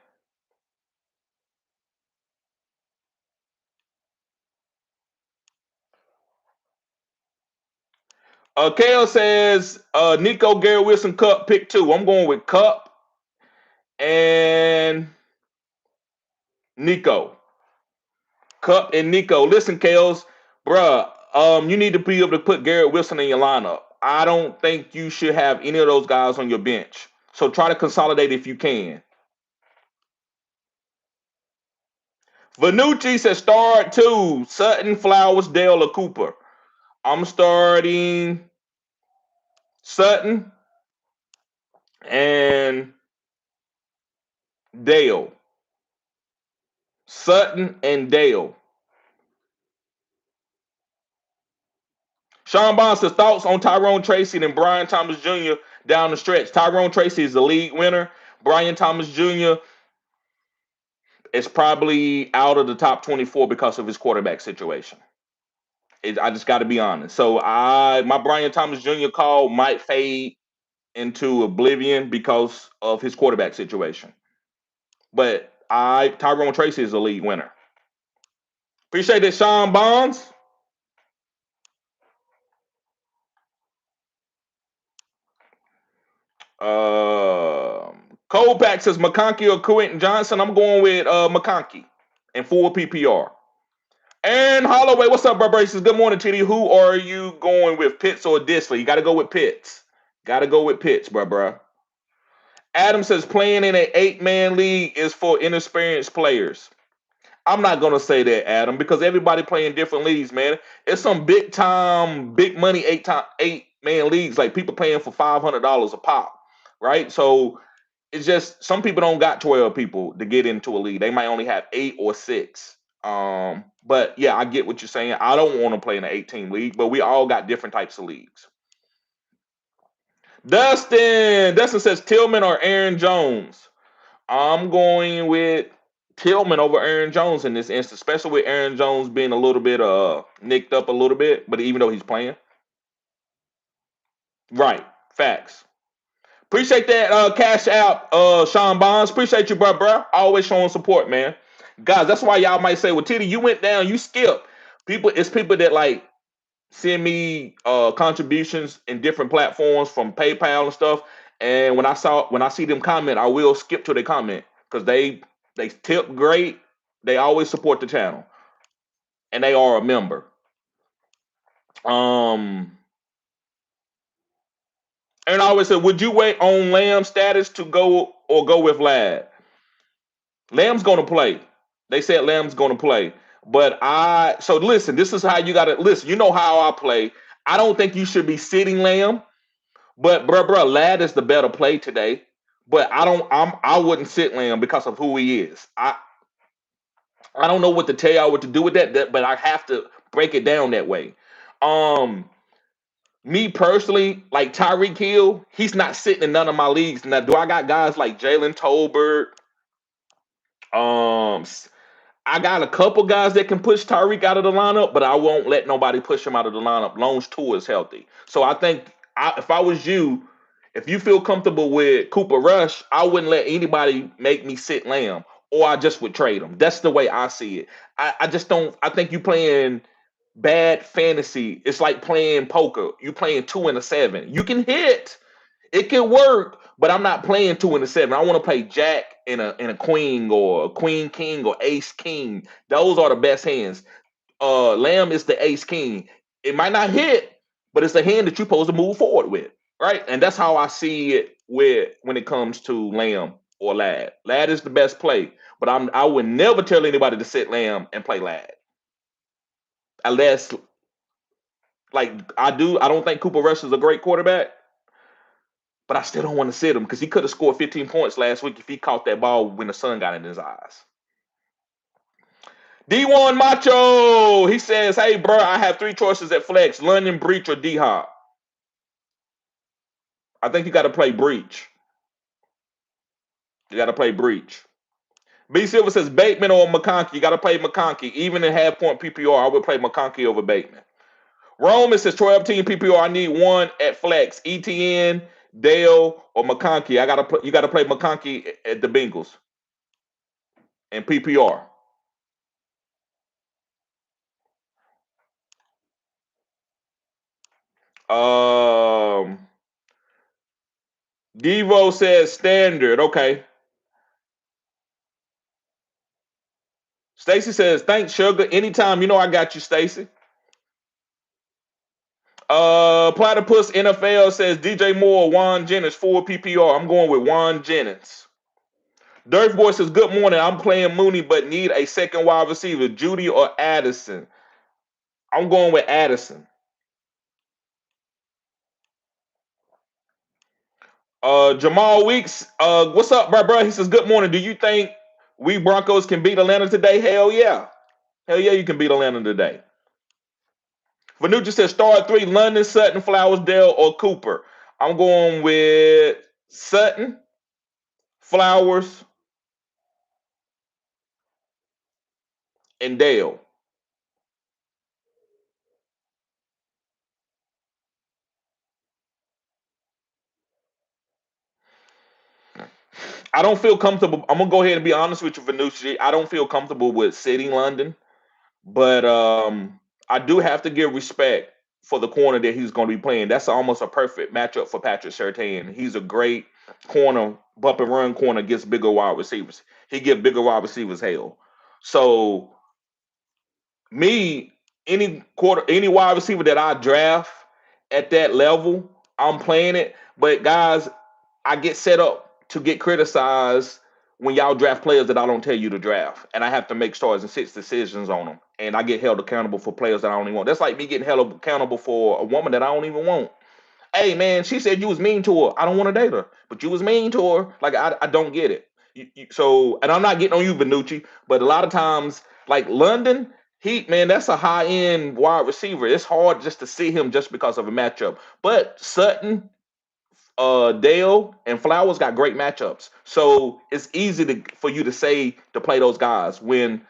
Kale says, "Nico Gary Wilson Cup pick 2. I'm going with Cup and Nico. Cup and Nico. Listen, Kales, bruh, you need to be able to put Garrett Wilson in your lineup. I don't think you should have any of those guys on your bench. So try to consolidate if you can." Vanucci says start 2. Sutton, Flowers, Dale, or Cooper. I'm starting Sutton and Dale. Sutton and Dale. Sean Bond says thoughts on Tyrone Tracy and Brian Thomas Jr. down the stretch. Tyrone Tracy is the league winner. Brian Thomas Jr. is probably out of the top 24 because of his quarterback situation. I just got to be honest. So my Brian Thomas Jr. call might fade into oblivion because of his quarterback situation. But Tyrone Tracy is the league winner. Appreciate that, Sean Bonds. Colpack says McConkey or Quentin Johnson. I'm going with McConkey in full PPR. Aaron Holloway, what's up, bro? He says, good morning, TD. Who are you going with, Pitts or Disley? You got to go with Pitts. Got to go with Pitts, bro. Adam says playing in an 8-man league is for inexperienced players. I'm not gonna say that, Adam, because everybody playing different leagues, man. It's some big time, big money 8-man leagues, like people paying for $500 a pop, right? So it's just some people don't got 12 people to get into a league. They might only have 8 or 6. But yeah, I get what you're saying. I don't want to play in an 18 league, but we all got different types of leagues. Dustin says Tillman or Aaron Jones. I'm going with Tillman over Aaron Jones in this instance, especially with Aaron Jones being a little bit nicked up a little bit, but even though he's playing. Right. Facts. Appreciate that cash out, Sean Bonds. Appreciate you, bro. Always showing support, man. Guys, that's why y'all might say, well, Titty, you went down, you skipped. It's people that like send me contributions in different platforms from PayPal and stuff. And when I see them comment, I will skip to the comment because they tip great. They always support the channel, and they are a member. Um, and I always said, would you wait on Lamb status to go or go with Lad? Lamb's gonna play. They said Lamb's gonna play. But so listen, this is how you gotta listen. You know how I play. I don't think you should be sitting Lamb, but bruh, Lad is the better play today. But I wouldn't sit Lamb because of who he is. I don't know what to tell y'all what to do with that, but I have to break it down that way. Um, Me personally, like Tyreek Hill, he's not sitting in none of my leagues. Now, do I got guys like Jalen Tolbert? Um, I got a couple guys that can push Tyreek out of the lineup, but I won't let nobody push him out of the lineup. Long Tua is healthy. So I think if I was you, if you feel comfortable with Cooper Rush, I wouldn't let anybody make me sit Lamb, or I just would trade him. That's the way I see it. I just don't. I think you playing bad fantasy. It's like playing poker. You playing 2 and a 7. You can hit. It can work, but I'm not playing 2 and a 7. I want to play Jack and a Queen or a Queen King or Ace King. Those are the best hands. Lamb is the Ace King. It might not hit, but it's a hand that you're supposed to move forward with, right? And that's how I see it with when it comes to Lamb or Lad. Lad is the best play, but I would never tell anybody to sit Lamb and play Lad unless like I do. I don't think Cooper Rush is a great quarterback, but I still don't want to sit him because he could have scored 15 points last week if he caught that ball when the sun got in his eyes. D1 Macho, he says, hey, bro, I have three choices at flex, London, Breach, or D-Hop. I think you got to play Breach. You got to play Breach. B Silver says Bateman or McConkey. You got to play McConkey. Even in half-point PPR, I would play McConkey over Bateman. Roman says 12-team PPR. I need one at flex. ETN, Dale, or McConkey. You got to play McConkey at the Bengals and PPR. Um, Devo says standard. Okay. Stacy says, thanks, sugar. Anytime. You know I got you, Stacy. Platypus NFL says DJ Moore, Juan Jennings, full PPR. I'm going with Juan Jennings. Dirt Boy says, good morning. I'm playing Mooney, but need a second wide receiver, Judy or Addison. I'm going with Addison. Jamal Weeks, what's up, bro? He says, good morning. Do you think we Broncos can beat Atlanta today? Hell yeah. Hell yeah, you can beat Atlanta today. Vanucci says start three: London, Sutton, Flowers, Dale, or Cooper. I'm going with Sutton, Flowers, and Dale. I don't feel comfortable. I'm gonna go ahead and be honest with you, Vanucci. I don't feel comfortable with sitting London, but I do have to give respect for the corner that he's going to be playing. That's almost a perfect matchup for Patrick Surtain. He's a great corner, bump and run corner against bigger wide receivers. He gives bigger wide receivers hell. So me, any wide receiver that I draft at that level, I'm playing it. But guys, I get set up to get criticized when y'all draft players that I don't tell you to draft, and I have to make stars and six decisions on them, and I get held accountable for players that I don't even want. That's like me getting held accountable for a woman that I don't even want. Hey man, she said you was mean to her. I don't want to date her, but you was mean to her. Like I don't get it. So, and I'm not getting on you, Benucci, but a lot of times, like London, man, that's a high end wide receiver. It's hard just to see him just because of a matchup. But Sutton, Dale, and Flowers got great matchups, so it's easy for you to say to play those guys when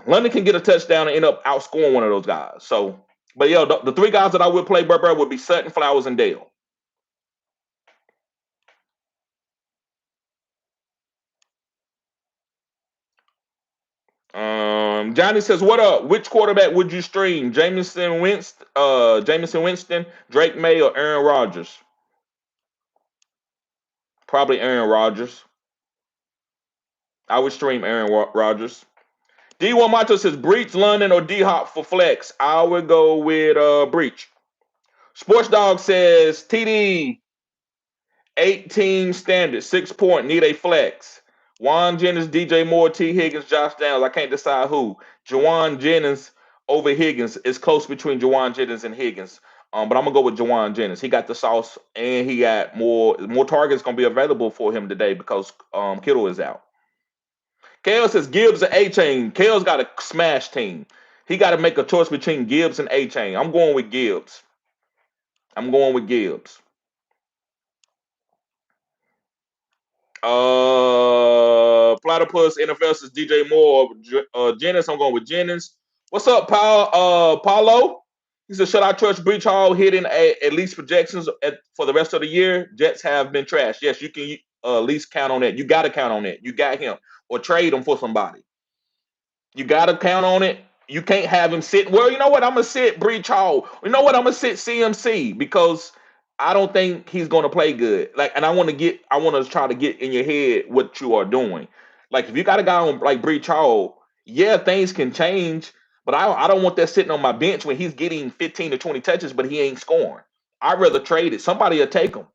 London can get a touchdown and end up outscoring one of those guys. So, but yeah, the three guys that I would play, bro, would be Sutton, Flowers, and Dale. Johnny says, "What up? Which quarterback would you stream? Jameson Winston, Drake May, or Aaron Rodgers?" Probably Aaron Rodgers. I would stream Aaron Rodgers. D1 Mato says Breach, London, or D Hop for flex. I would go with Breach. Sports Dog says TD 18 standard, 6 point, need a flex. Juan Jennings, DJ Moore, T. Higgins, Josh Downs. I can't decide who. Juwan Jennings over Higgins. It's close between Juwan Jennings and Higgins. But I'm gonna go with Juwan Jennings. He got the sauce and he got more targets gonna be available for him today because Kittle is out. Kale says Gibbs and A-Chain. Kale's got a smash team. He got to make a choice between Gibbs and A-Chain. I'm going with Gibbs. I'm going with Gibbs. Platypus NFL says DJ Moore. Jennings. I'm going with Jennings. What's up, Paulo? He said, should I trust Breach Hall hitting at least projections for the rest of the year? Jets have been trashed. Yes, you can at least count on that. You got to count on that. You got him or trade him for somebody. You got to count on it. You can't have him sit. Well, you know what? I'm gonna sit Breach Hall. You know what? I'm gonna sit CMC because I don't think he's gonna play good. Like, and I want to try to get in your head what you are doing. Like, if you got a guy on like Breach Hall, yeah, things can change. But I don't want that sitting on my bench when he's getting 15 to 20 touches, but he ain't scoring. I'd rather trade it. Somebody will take him.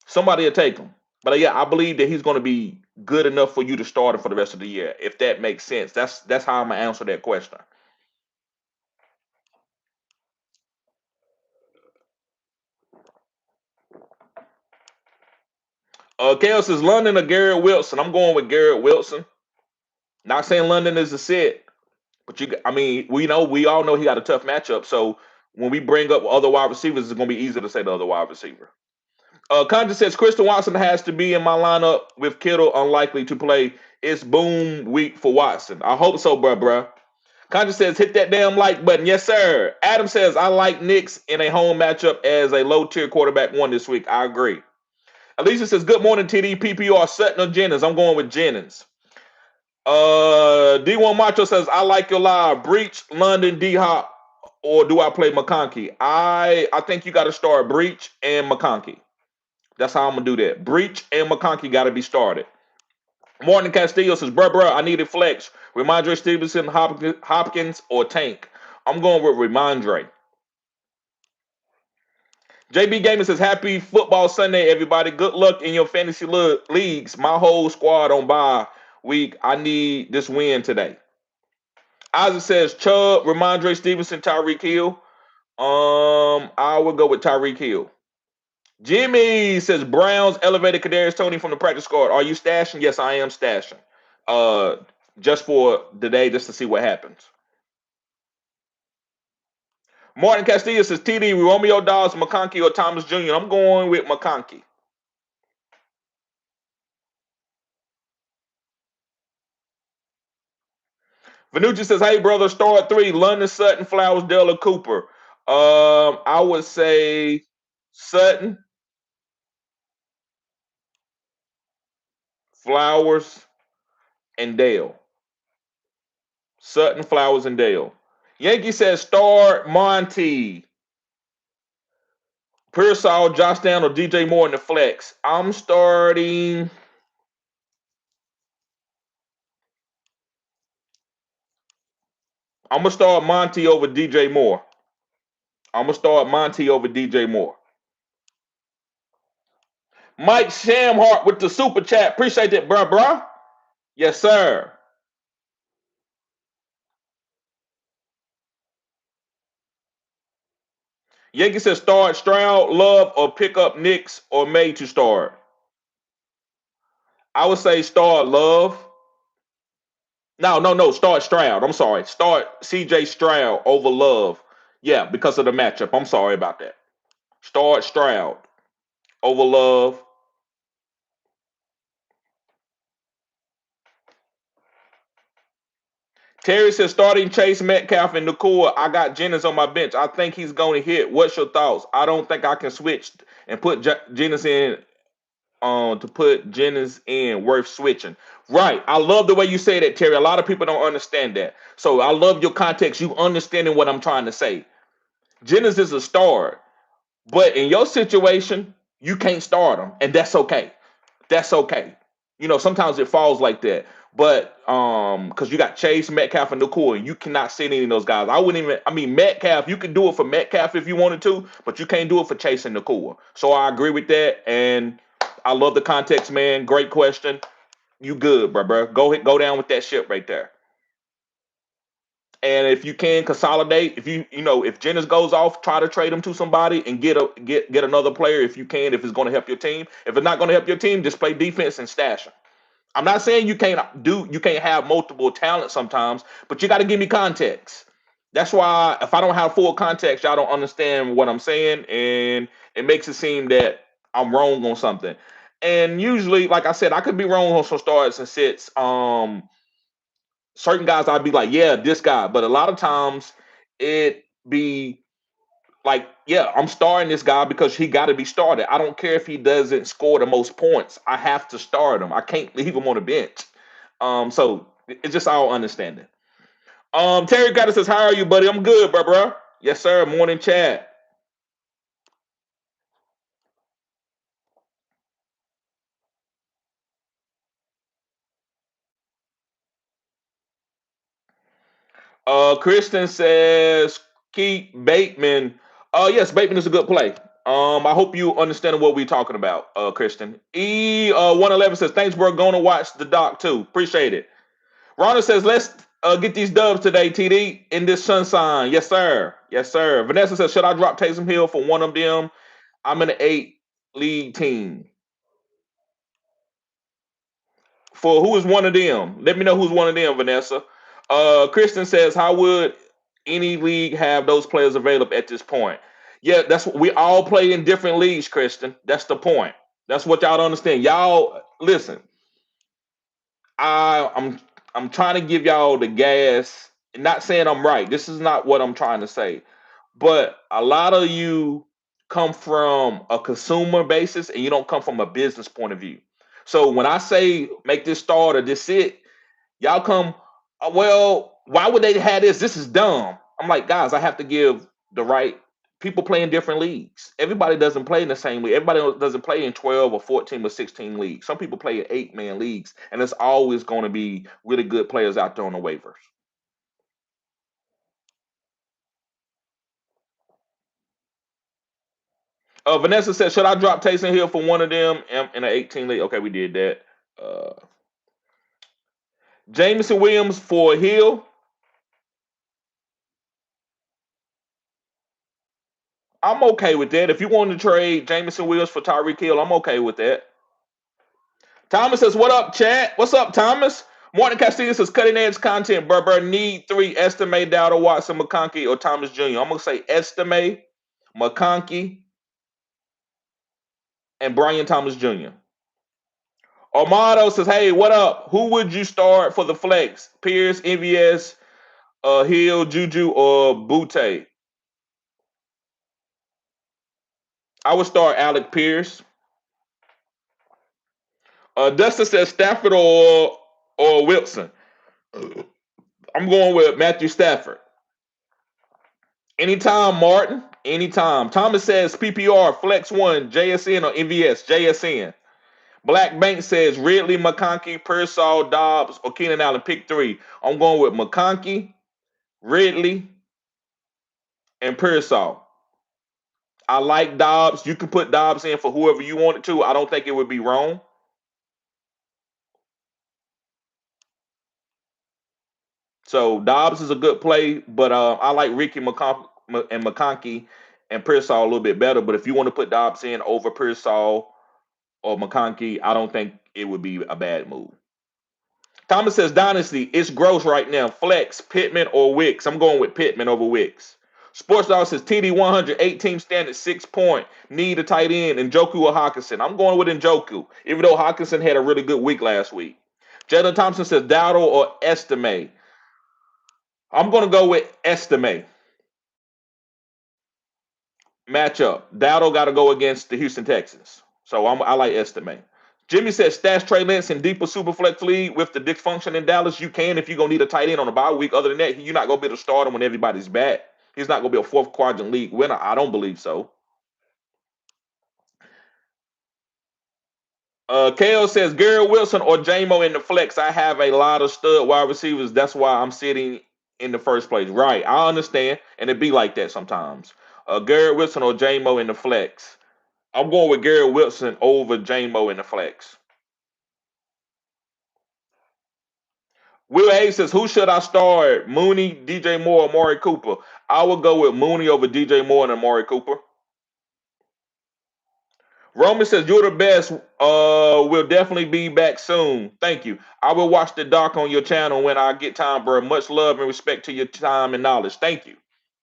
Somebody will take him. But yeah, I believe that he's going to be good enough for you to start him for the rest of the year, if that makes sense. That's how I'm gonna answer that question. Chaos says London or Garrett Wilson. I'm going with Garrett Wilson. Not saying London is a sit, but I mean, we all know he got a tough matchup. So when we bring up other wide receivers, it's going to be easy to say the other wide receiver. Conjure says Christian Watson has to be in my lineup with Kittle unlikely to play. It's boom week for Watson. I hope so, bruh. Conjure says hit that damn like button. Yes, sir. Adam says I like Knicks in a home matchup as a low tier quarterback one this week. I agree. Alicia says good morning, TD PPR Sutton or Jennings. I'm going with Jennings. D1 Macho says I like your live. Breach, London, D Hop, or do I play McConkey? I think you got to start Breach and McConkey. That's how I'm gonna do that. Breach and McConkey got to be started. Morton Castillo says, bruh, I need a flex. Ramondre Stevenson, Hopkins, or Tank. I'm going with Ramondre. JB Gaming says, happy football Sunday, everybody. Good luck in your fantasy leagues. My whole squad on bye week. I need this win today. Isaac says, Chubb, Ramondre Stevenson, Tyreek Hill. I would go with Tyreek Hill. Jimmy says Browns elevated Kadarius Toney from the practice squad. Are you stashing? Yes, I am stashing. Just for the day, just to see what happens. Martin Castillo says TD Romeo Dawes, McConkey, or Thomas Jr. I'm going with McConkey. Vanucci says, hey brother, start three. London, Sutton, Flowers, Dell, or Cooper. I would say Sutton, Flowers, and Dale. Sutton, Flowers, and Dale. Yankee says start Monty, Pearsall, Josh Down, or DJ Moore in the flex. I'm starting. I'm gonna start Monty over DJ Moore. I'm gonna start Monty over DJ Moore. Mike Shamhart with the super chat. Appreciate that, bruh. Yes, sir. Yankee says start Stroud, Love, or pick up Knicks or May to start. I would say start Love. No. Start Stroud. I'm sorry. Start CJ Stroud over Love. Yeah, because of the matchup. I'm sorry about that. Start Stroud over Love. Terry says starting Chase Metcalf and Nakua. I got Jennings on my bench. I think he's going to hit. What's your thoughts? I don't think I can switch and put Jennings in to put Jennings in worth switching. Right. I love the way you say that, Terry. A lot of people don't understand that. So I love your context. You understanding what I'm trying to say. Jennings is a star. But in your situation, you can't start him, and that's okay. That's okay. Sometimes it falls like that. But because you got Chase, Metcalf, and Nakua, and you cannot sit any of those guys. I wouldn't even. I mean, Metcalf, you could do it for Metcalf if you wanted to, but you can't do it for Chase and Nakua. So I agree with that, and I love the context, man. Great question. You good, bro? Go down with that ship right there. And if you can consolidate, if Jennings goes off, try to trade him to somebody and get another player if you can, if it's going to help your team. If it's not going to help your team, just play defense and stash him. I'm not saying you can't have multiple talents sometimes, but you got to give me context. That's why if I don't have full context, y'all don't understand what I'm saying, and it makes it seem that I'm wrong on something. And usually, like I said, I could be wrong on some starts and sits. Certain guys I'd be like, yeah, this guy, but a lot of times it be like, yeah, I'm starting this guy because he got to be started. I don't care if he doesn't score the most points. I have to start him. I can't leave him on the bench. So it's just all understanding. Terry Gotta says, "How are you, buddy? I'm good, bro. Yes, sir. Morning chat. Kristen says, keep Bateman. Yes, Bateman is a good play. I hope you understand what we're talking about, Kristen. E111 says, thanks, bro. Going to watch the doc too. Appreciate it. Rhonda says, let's get these dubs today, TD, in this sunshine. Yes, sir. Yes, sir. Vanessa says, should I drop Taysom Hill for one of them? I'm in an 8 league team. For who is one of them? Let me know who's one of them, Vanessa. Kristen says, how would any league have those players available at this point? Yeah, that's what we all play in different leagues, Kristen. That's the point. That's what y'all don't understand. Y'all listen. I'm trying to give y'all the gas. Not saying I'm right. This is not what I'm trying to say. But a lot of you come from a consumer basis and you don't come from a business point of view. So when I say make this start or this sit, y'all come, well, why would they have this? This is dumb. I'm like, guys, I have to give the right people play in different leagues. Everybody doesn't play in the same league. Everybody doesn't play in 12 or 14 or 16 leagues. Some people play in 8-man leagues, and it's always going to be really good players out there on the waivers. Vanessa said, should I drop Taysom Hill for one of them in an 18 league? Okay, we did that. Uh, Jameson Williams for Hill. I'm okay with that. If you want to trade Jameson Williams for Tyreek Hill, I'm okay with that. Thomas says, what up, chat? What's up, Thomas? Morning Castillo says, cutting edge content, Burber. Need three: Estimate, Dowdle, Watson, McConkey, or Thomas Jr. I'm going to say Estimate, McConkey, and Brian Thomas Jr. Armado says, hey, what up? Who would you start for the flex? Pierce, MVS, Hill, Juju, or Butte? I would start Alec Pierce. Dustin says Stafford or Wilson. I'm going with Matthew Stafford. Anytime, Martin. Anytime. Thomas says PPR, Flex One, JSN or MVS, JSN. Black Bank says Ridley, McConkey, Pearsall, Dobbs, or Keenan Allen. Pick three. I'm going with McConkey, Ridley, and Pearsall. I like Dobbs. You can put Dobbs in for whoever you wanted to. I don't think it would be wrong. So Dobbs is a good play, but I like Ricky and McConkey and Pearsall a little bit better. But if you want to put Dobbs in over Pearsall or McConkey, I don't think it would be a bad move. Thomas says Dynasty, it's gross right now. Flex, Pittman or Wicks. I'm going with Pittman over Wicks. Sports Dog says TD 100, team standard, 6 point. Need a tight end, Njoku or Hawkinson. I'm going with Njoku, even though Hawkinson had a really good week last week. Jalen Thompson says Dowdle or Estime. I'm going to go with Estime. Matchup. Dowdle got to go against the Houston Texans. So I like Estime. Jimmy says stash Trey Lance in deeper super flex league with the dysfunction in Dallas. You can if you're gonna need a tight end on a bye week. Other than that, you're not gonna be able to start him when everybody's back. He's not gonna be a fourth quadrant league winner. I don't believe so. Kale says Garrett Wilson or JMO in the flex. I have a lot of stud wide receivers. That's why I'm sitting in the first place. Right. I understand. And it be like that sometimes. Garrett Wilson or JMO in the flex. I'm going with Garrett Wilson over JMO in the flex. Will Hayes says, who should I start? Mooney, DJ Moore, or Amari Cooper? I would go with Mooney over DJ Moore and Amari Cooper. Roman says, you're the best. We'll definitely be back soon. Thank you. I will watch the doc on your channel when I get time, bro. Much love and respect to your time and knowledge. Thank you.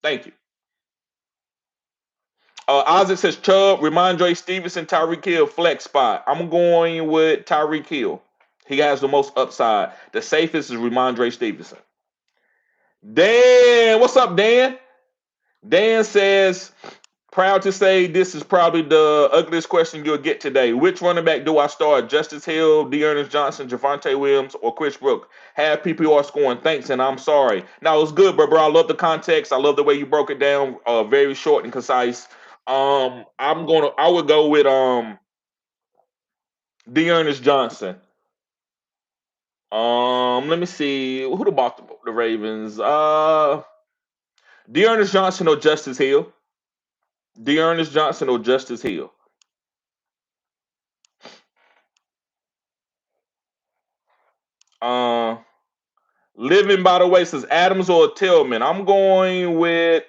Thank you. Isaac says, Chubb, Ramondre Stevenson, Tyreek Hill, flex spot. I'm going with Tyreek Hill. He has the most upside. The safest is Ramondre Stevenson. Dan, what's up, Dan? Dan says, proud to say this is probably the ugliest question you'll get today. Which running back do I start? Justice Hill, Dearness Johnson, Javonte Williams, or Chris Brook? Have PPR scoring. Thanks, and I'm sorry. Now, it was good, bro. I love the context. I love the way you broke it down. Very short and concise. I would go with Dearness Johnson. Let me see. Who bought the Ravens? Dearness Johnson or Justice Hill? Dearness Johnson or Justice Hill? Uh, Living by the way says Adams or Tillman. I'm going with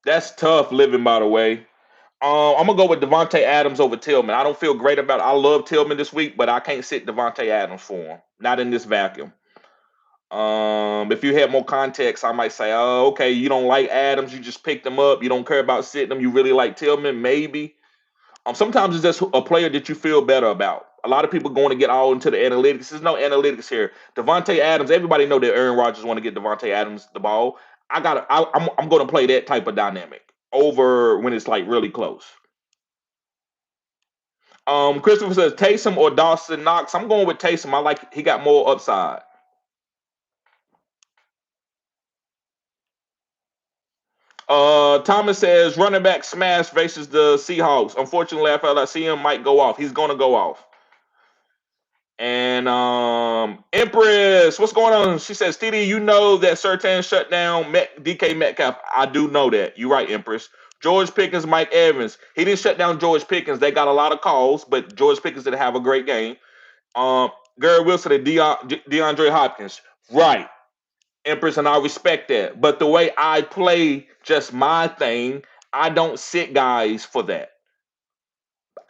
that's tough. Living by the way. I'm gonna go with Devontae Adams over Tillman. I don't feel great about it. I love Tillman this week, but I can't sit Devontae Adams for him. Not in this vacuum. If you had more context, I might say, oh, okay, you don't like Adams, you just picked him up, you don't care about sitting him, you really like Tillman, maybe. Sometimes it's just a player that you feel better about. A lot of people going to get all into the analytics. There's no analytics here. Devontae Adams. Everybody know that Aaron Rodgers want to get Devontae Adams the ball. I'm going to play that type of dynamic over when it's like really close. Christopher says Taysom or Dawson Knox. I'm going with Taysom. I like he got more upside. Thomas says running back smash versus the Seahawks. Unfortunately, I felt like CM might go off. He's going to go off. And Empress, what's going on? She says, TD, you know that Sertan shut down DK Metcalf. I do know that. You're right, Empress. George Pickens, Mike Evans. He didn't shut down George Pickens. They got a lot of calls, but George Pickens didn't have a great game. Gary Wilson and DeAndre Hopkins. Right, Empress, and I respect that. But the way I play just my thing, I don't sit guys for that.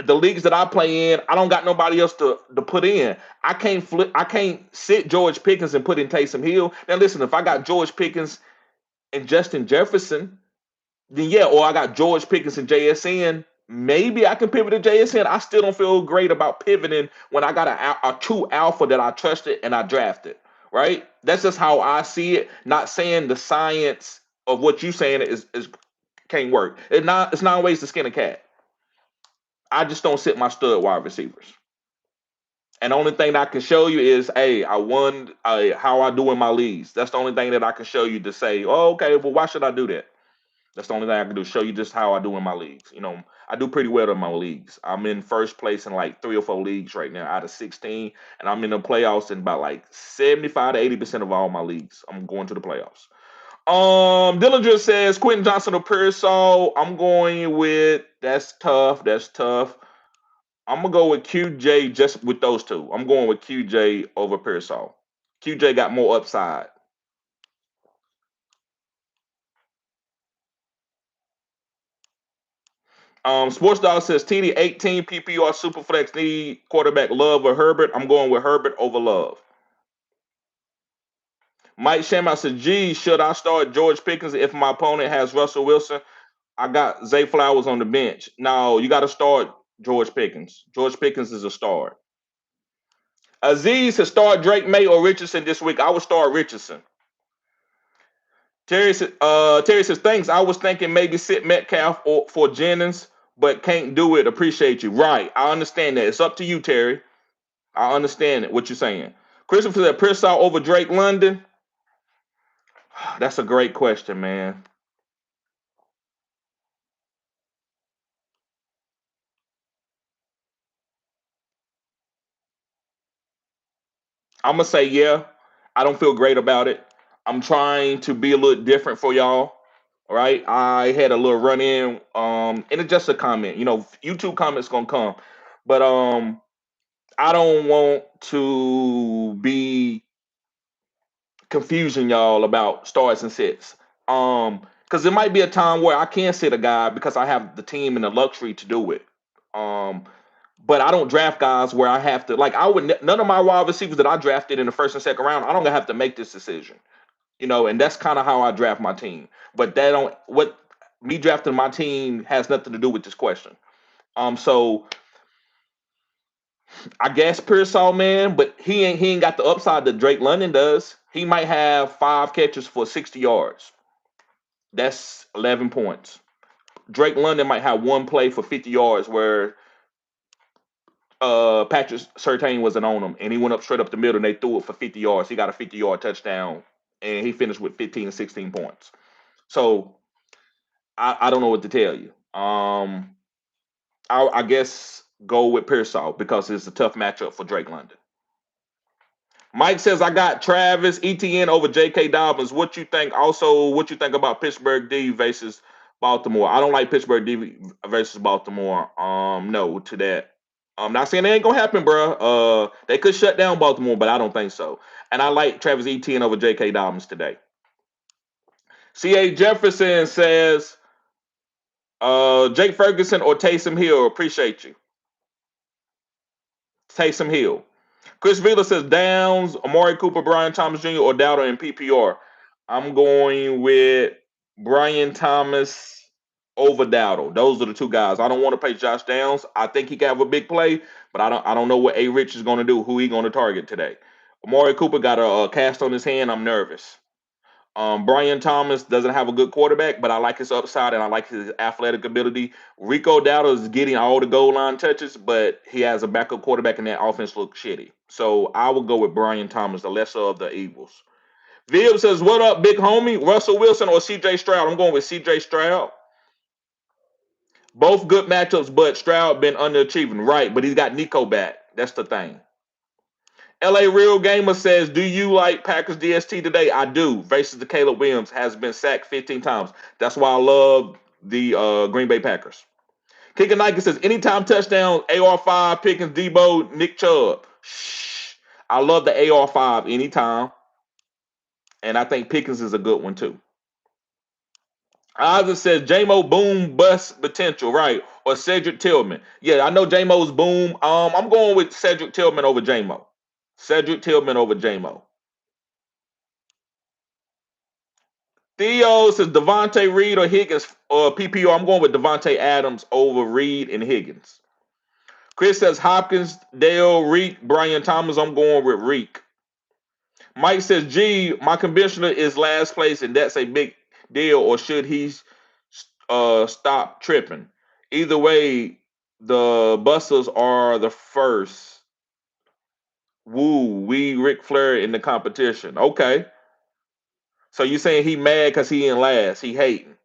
The leagues that I play in, I don't got nobody else to put in. I can't sit George Pickens and put in Taysom Hill. Now listen, if I got George Pickens and Justin Jefferson, then yeah, or I got George Pickens and JSN, maybe I can pivot to JSN. I still don't feel great about pivoting when I got a true alpha that I trusted and I drafted. Right? That's just how I see it. Not saying the science of what you saying is can't work. It's not always the skin of cat. I just don't sit my stud wide receivers. And the only thing that I can show you is, hey, I won how I do in my leagues. That's the only thing that I can show you to say, oh, okay, well, why should I do that? That's the only thing I can do, show you just how I do in my leagues. I do pretty well in my leagues. I'm in first place in like 3 or 4 leagues right now out of 16, and I'm in the playoffs in about like 75 to 80% of all my leagues. I'm going to the playoffs. Dillinger says Quentin Johnson or Pearsall. I'm going with that's tough. That's tough. I'm gonna go with QJ just with those two. I'm going with QJ over Pearsall. QJ got more upside. Sports Dog says TD 18 PPR Superflex need quarterback Love or Herbert. I'm going with Herbert over Love. Mike Shamrock says, gee, should I start George Pickens if my opponent has Russell Wilson? I got Zay Flowers on the bench. No, you got to start George Pickens. George Pickens is a start. Aziz has started Drake May or Richardson this week. I would start Richardson. Terry says, thanks. I was thinking maybe sit Metcalf for Jennings, but can't do it. Appreciate you. Right. I understand that. It's up to you, Terry. I understand what you're saying. Christopher said Pearsall over Drake London. That's a great question, man. I'm gonna say yeah. I don't feel great about it. I'm trying to be a little different for y'all. Right? I had a little run in, and it's just a comment. YouTube comments gonna come, but I don't want to be confusing y'all about starts and sits. Because there might be a time where I can sit a guy because I have the team and the luxury to do it. Um, but I don't draft guys where I have to like I would none of my wide receivers that I drafted in the first and second round. I don't have to make this decision, and that's kind of how I draft my team. But that don't what me drafting my team has nothing to do with this question. So I guess Pearsall, man, but he ain't got the upside that Drake London does. He might have 5 catches for 60 yards. That's 11 points. Drake London might have one play for 50 yards where Patrick Surtain wasn't on him, and he went up straight up the middle, and they threw it for 50 yards. He got a 50-yard touchdown, and he finished with 15 and 16 points. So I don't know what to tell you. I guess go with Pearsall because it's a tough matchup for Drake London. Mike says I got Travis Etienne over J.K. Dobbins. What you think? Also, what you think about Pittsburgh D versus Baltimore? I don't like Pittsburgh D versus Baltimore. No to that. I'm not saying it ain't gonna happen, bro. They could shut down Baltimore, but I don't think so. And I like Travis Etienne over J.K. Dobbins today. C.A. Jefferson says Jake Ferguson or Taysom Hill. Appreciate you. Taysom Hill. Chris Vila says Downs, Amari Cooper, Brian Thomas Jr., or Dowdle in PPR. I'm going with Brian Thomas over Dowdle. Those are the two guys. I don't want to pay Josh Downs. I think he can have a big play, but I don't know what A. Rich is going to do, who he going to target today. Amari Cooper got a cast on his hand. I'm nervous. Brian Thomas doesn't have a good quarterback, but I like his upside and I like his athletic ability. Rico Dowdle is getting all the goal line touches, but he has a backup quarterback and that offense looks shitty. So I will go with Brian Thomas, the lesser of the Eagles. Viv says, "What up, big homie? Russell Wilson or C.J. Stroud?" I'm going with C.J. Stroud. Both good matchups, but Stroud been underachieving, right? But he's got Nico back. That's the thing. LA Real Gamer says, "Do you like Packers DST today?" I do. Versus the Caleb Williams has been sacked 15 times. That's why I love the Green Bay Packers. Kicker Nike says, "Anytime touchdown, AR5, Pickens, Debo, Nick Chubb." Shh. I love the AR5 anytime, and I think Pickens is a good one too. Isaac says JMO boom bust potential, right? Or Cedric Tillman. Yeah, I know JMO's boom. I'm going with Cedric Tillman over JMO. Cedric Tillman over JMO. Theo says Devontae Reed or Higgins or PPO. I'm going with Devontae Adams over Reed and Higgins. Chris says Hopkins, Dale, Reek, Brian Thomas. I'm going with Reek. Mike says, "Gee, my commissioner is last place, and that's a big deal. Or should he stop tripping? Either way, the Busters are the first. Woo, we Ric Flair in the competition. Okay, so you saying he mad because he in last? He hating?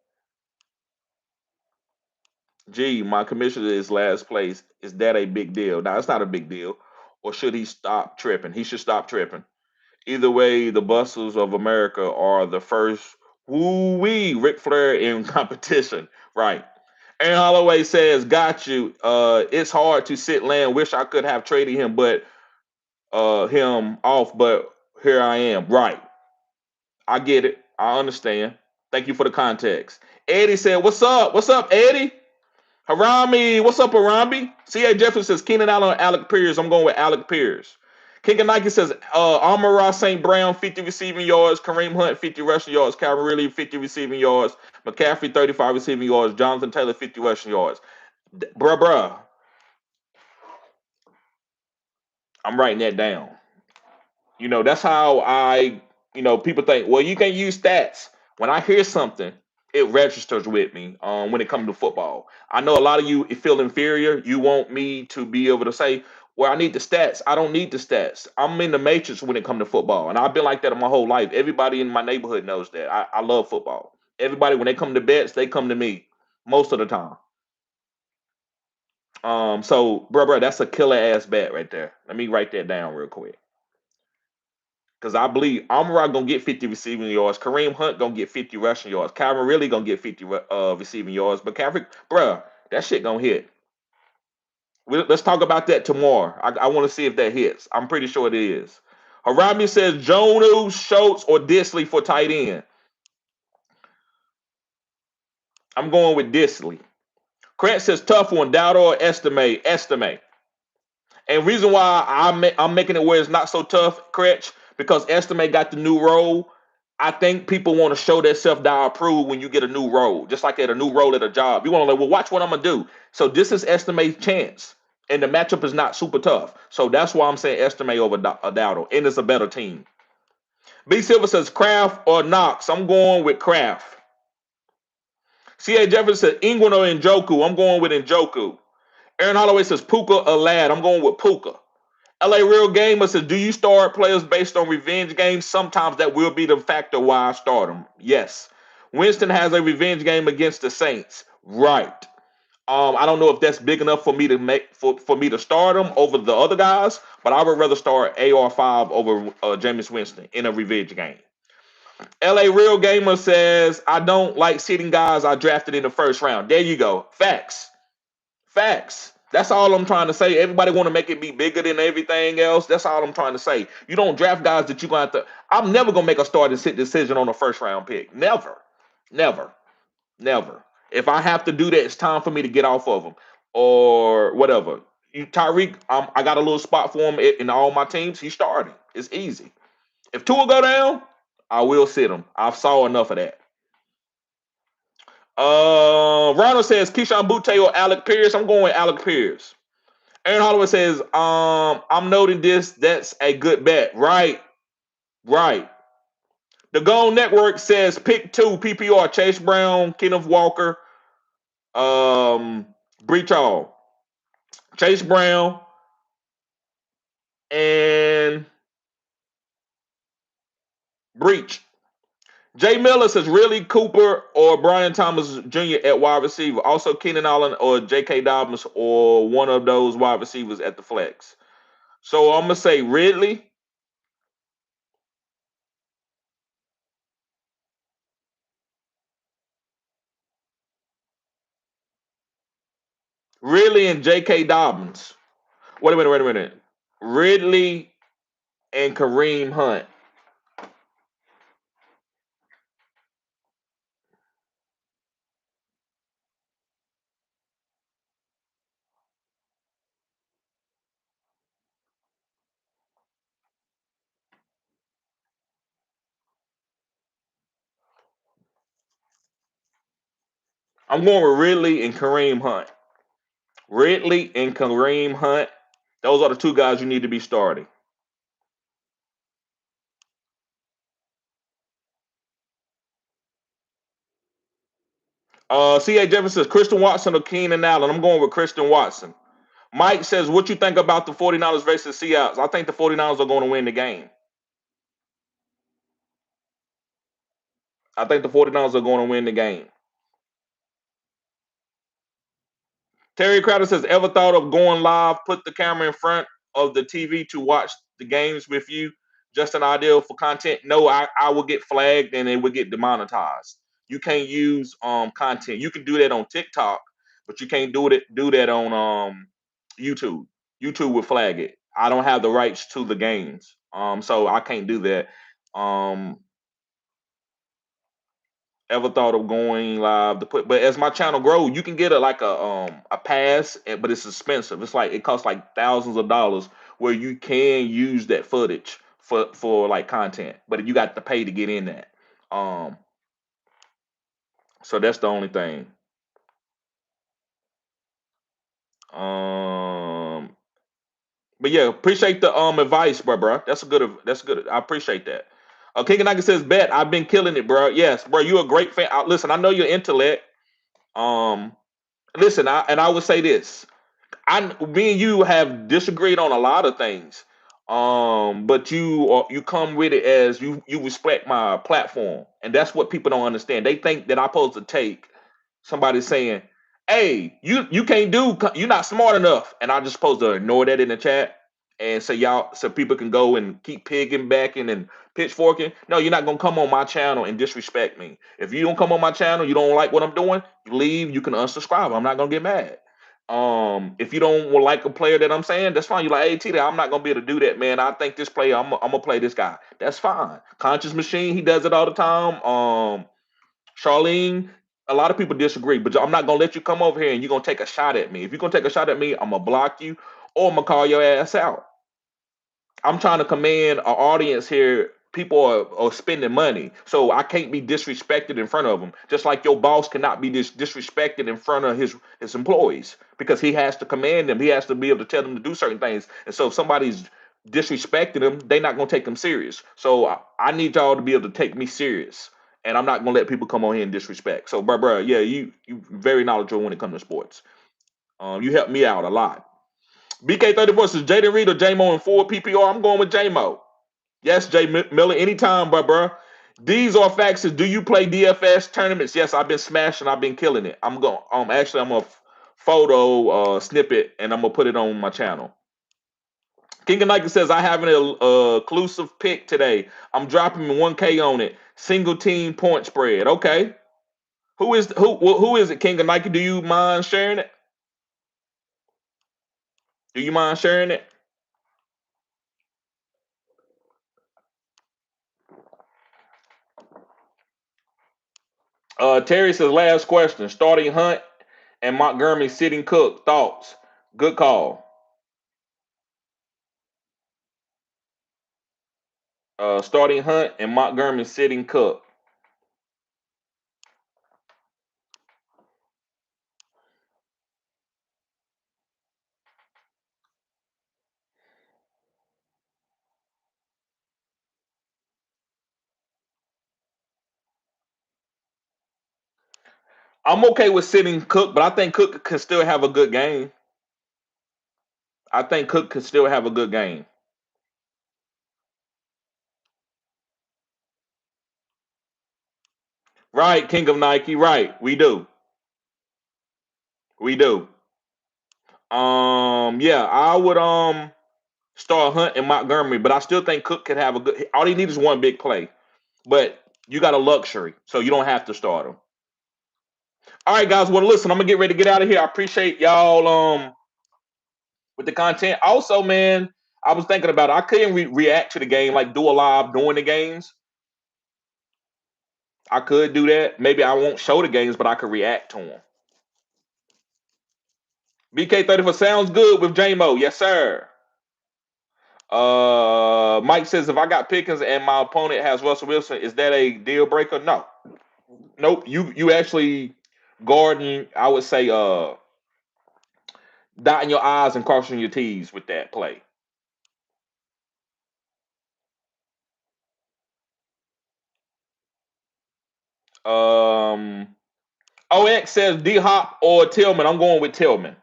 Gee, my commissioner is last place. Is that a big deal? Now, it's not a big deal. Or should he stop tripping? He should stop tripping. Either way, the Bustles of America are the first woo-wee Ric Flair in competition. Right. Aaron Holloway says, "Got you. It's hard to sit land. Wish I could have traded him, but him off, but here I am." Right. I get it. I understand. Thank you for the context. Eddie said, "What's up? What's up, Eddie?" Harami, what's up, Harami? C.A. Jefferson says Keenan Allen, Alec Pierce. I'm going with Alec Pierce. King of Nike says Amon-Ra St. Brown, 50 receiving yards. Kareem Hunt, 50 rushing yards. Calvin Ridley, 50 receiving yards. McCaffrey, 35 receiving yards. Jonathan Taylor, 50 rushing yards. Bruh. I'm writing that down. That's how people think, well, you can use stats. When I hear something, it registers with me when it comes to football. I know a lot of you feel inferior. You want me to be able to say, where I need the stats. I don't need the stats. I'm in the matrix when it comes to football, and I've been like that my whole life. Everybody in my neighborhood knows that. I love football. Everybody, when they come to bets, they come to me most of the time. So, bro, that's a killer ass bet right there. Let me write that down real quick. Because I believe Amara gonna get 50 receiving yards. Kareem Hunt gonna get 50 rushing yards. Calvin really gonna get 50 receiving yards. But Calvin, bro, that shit gonna hit. Let's talk about that tomorrow. I want to see if that hits. I'm pretty sure it is. Harami says Jonu, Schultz, or Disley for tight end. I'm going with Disley. Grant says tough one. Dowd or estimate. Estimate. And reason why I'm making it where it's not so tough, Cretch, because Estimate got the new role. I think people want to show their self die approved when you get a new role, just like at a new role at a job. You want to like, well, watch what I'm gonna do. So this is Estimate's chance, and the matchup is not super tough. So that's why I'm saying Estimate over Dowdle, and it's a better team. B Silver says Kraft or Knox. I'm going with Kraft. C.A. Jefferson says England or Njoku. I'm going with Njoku. Aaron Holloway says Puka or Lad. I'm going with Puka. LA Real Gamer says, do you start players based on revenge games? Sometimes that will be the factor why I start them. Yes. Winston has a revenge game against the Saints. Right. I don't know if that's big enough for me to make for me to start him over the other guys, but I would rather start AR5 over Jameis Winston in a revenge game. LA Real Gamer says, I don't like sitting guys I drafted in the first round. There you go. Facts. Facts. That's all I'm trying to say. Everybody want to make it be bigger than everything else. That's all I'm trying to say. You don't draft guys that you're going to have to. I'm never going to make a start and sit decision on a first round pick. Never. Never. Never. If I have to do that, it's time for me to get off of them or whatever. Tyreek, I got a little spot for him in all my teams. He's starting. It's easy. If Tua go down, I will sit him. I've saw enough of that. Ronald says Keyshawn Butte or Alec Pierce. I'm going with Alec Pierce. Aaron Holloway says, I'm noting this. That's a good bet. Right. Right. The Gone Network says pick two PPR. Chase Brown, Kenneth Walker, Breach Hall. Chase Brown and Breach. Jay Miller says really Cooper or Brian Thomas Jr. at wide receiver. Also Keenan Allen or J.K. Dobbins or one of those wide receivers at the flex. So I'm gonna say Ridley and J.K. Dobbins. Wait a minute. Ridley and Kareem Hunt. I'm going with Ridley and Kareem Hunt. Ridley and Kareem Hunt. Those are the two guys you need to be starting. C.A. Jefferson says Christian Watson or Keenan Allen. I'm going with Christian Watson. Mike says, what you think about the 49ers versus Seahawks? I think the 49ers are going to win the game. I think the 49ers are going to win the game. Terry Crowder says, ever thought of going live, put the camera in front of the TV to watch the games with you? Just an idea for content? No, I will get flagged and it will get demonetized. You can't use content. You can do that on TikTok, but you can't do that on YouTube. YouTube will flag it. I don't have the rights to the games. So I can't do that. Um Ever thought of going live to put, but as my channel grows you can get a pass, but it's expensive. It's like it costs like thousands of dollars where you can use that footage for like content, but you got to pay to get in that. um so that's the only thing. um but yeah, appreciate the advice, bro. That's good. I appreciate that. King Nugget says bet I've been killing it, bro. Yes, bro, you're a great fan. Listen, I know your intellect. um Listen, I would say this. Me and you have disagreed on a lot of things. But you come with it as you respect my platform, and that's what people don't understand. They think that I'm supposed to take somebody saying, "Hey, you can't do, you're not smart enough," and I just supposed to ignore that in the chat and say y'all, so people can go and keep pigging backing and pitchforking. No, you're not gonna come on my channel and disrespect me. If you don't come on my channel, you don't like what I'm doing, you leave. You can unsubscribe. I'm not gonna get mad. If you don't like a player that I'm saying, that's fine. You're like, hey, T, I'm not gonna be able to do that, man. I think this player, I'm gonna play this guy. That's fine. Conscious Machine, he does it all the time. Charlene, a lot of people disagree, but I'm not gonna let you come over here and you're gonna take a shot at me. If you're gonna take a shot at me, I'm gonna block you or I'm gonna call your ass out. I'm trying to command an audience here. People are spending money, so I can't be disrespected in front of them. Just like your boss cannot be disrespected in front of his employees because he has to command them. He has to be able to tell them to do certain things. And so if somebody's disrespecting them, they're not gonna take them serious. So I need y'all to be able to take me serious, and I'm not gonna let people come on here and disrespect. So, bro, yeah, you very knowledgeable when it comes to sports. You helped me out a lot. BK34 says Jaden Reed or JMO in full PPR. I'm going with JMO. Yes, Jay Miller, anytime, bro. These are facts. Do you play DFS tournaments? Yes, I've been smashing. I've been killing it. I'm going. Actually, I'm a photo snippet, and I'm gonna put it on my channel. King of Nike says I have an exclusive pick today. I'm dropping 1K on it. Single team point spread. Okay. Who is it? King of Nike. Do you mind sharing it? Do you mind sharing it? Terry says last question. Starting Hunt and Montgomery sitting Cook. Thoughts? Good call. Starting Hunt and Montgomery sitting Cook. I'm okay with sitting Cook, but I think Cook can still have a good game. I think Cook could still have a good game. Right, King of Nike. Right, we do. We do. Yeah, I would start Hunt and Montgomery, but I still think Cook could have a good. All he needs is one big play, but you got a luxury, so you don't have to start him. All right, guys. Well, listen, I'm gonna get ready to get out of here. I appreciate y'all with the content. Also, man, I was thinking about it. I couldn't react to the game, like do a live during the games. I could do that. Maybe I won't show the games, but I could react to them. BK34 sounds good with JMO. Yes, sir. Mike says if I got Pickens and my opponent has Russell Wilson, is that a deal breaker? No. Nope. You actually guarding, I would say dotting your I's and crossing your T's with that play. Um OX says D Hop or Tillman. I'm going with Tillman.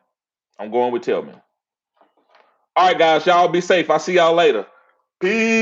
I'm going with Tillman. All right, guys, y'all be safe. I'll see y'all later. Peace.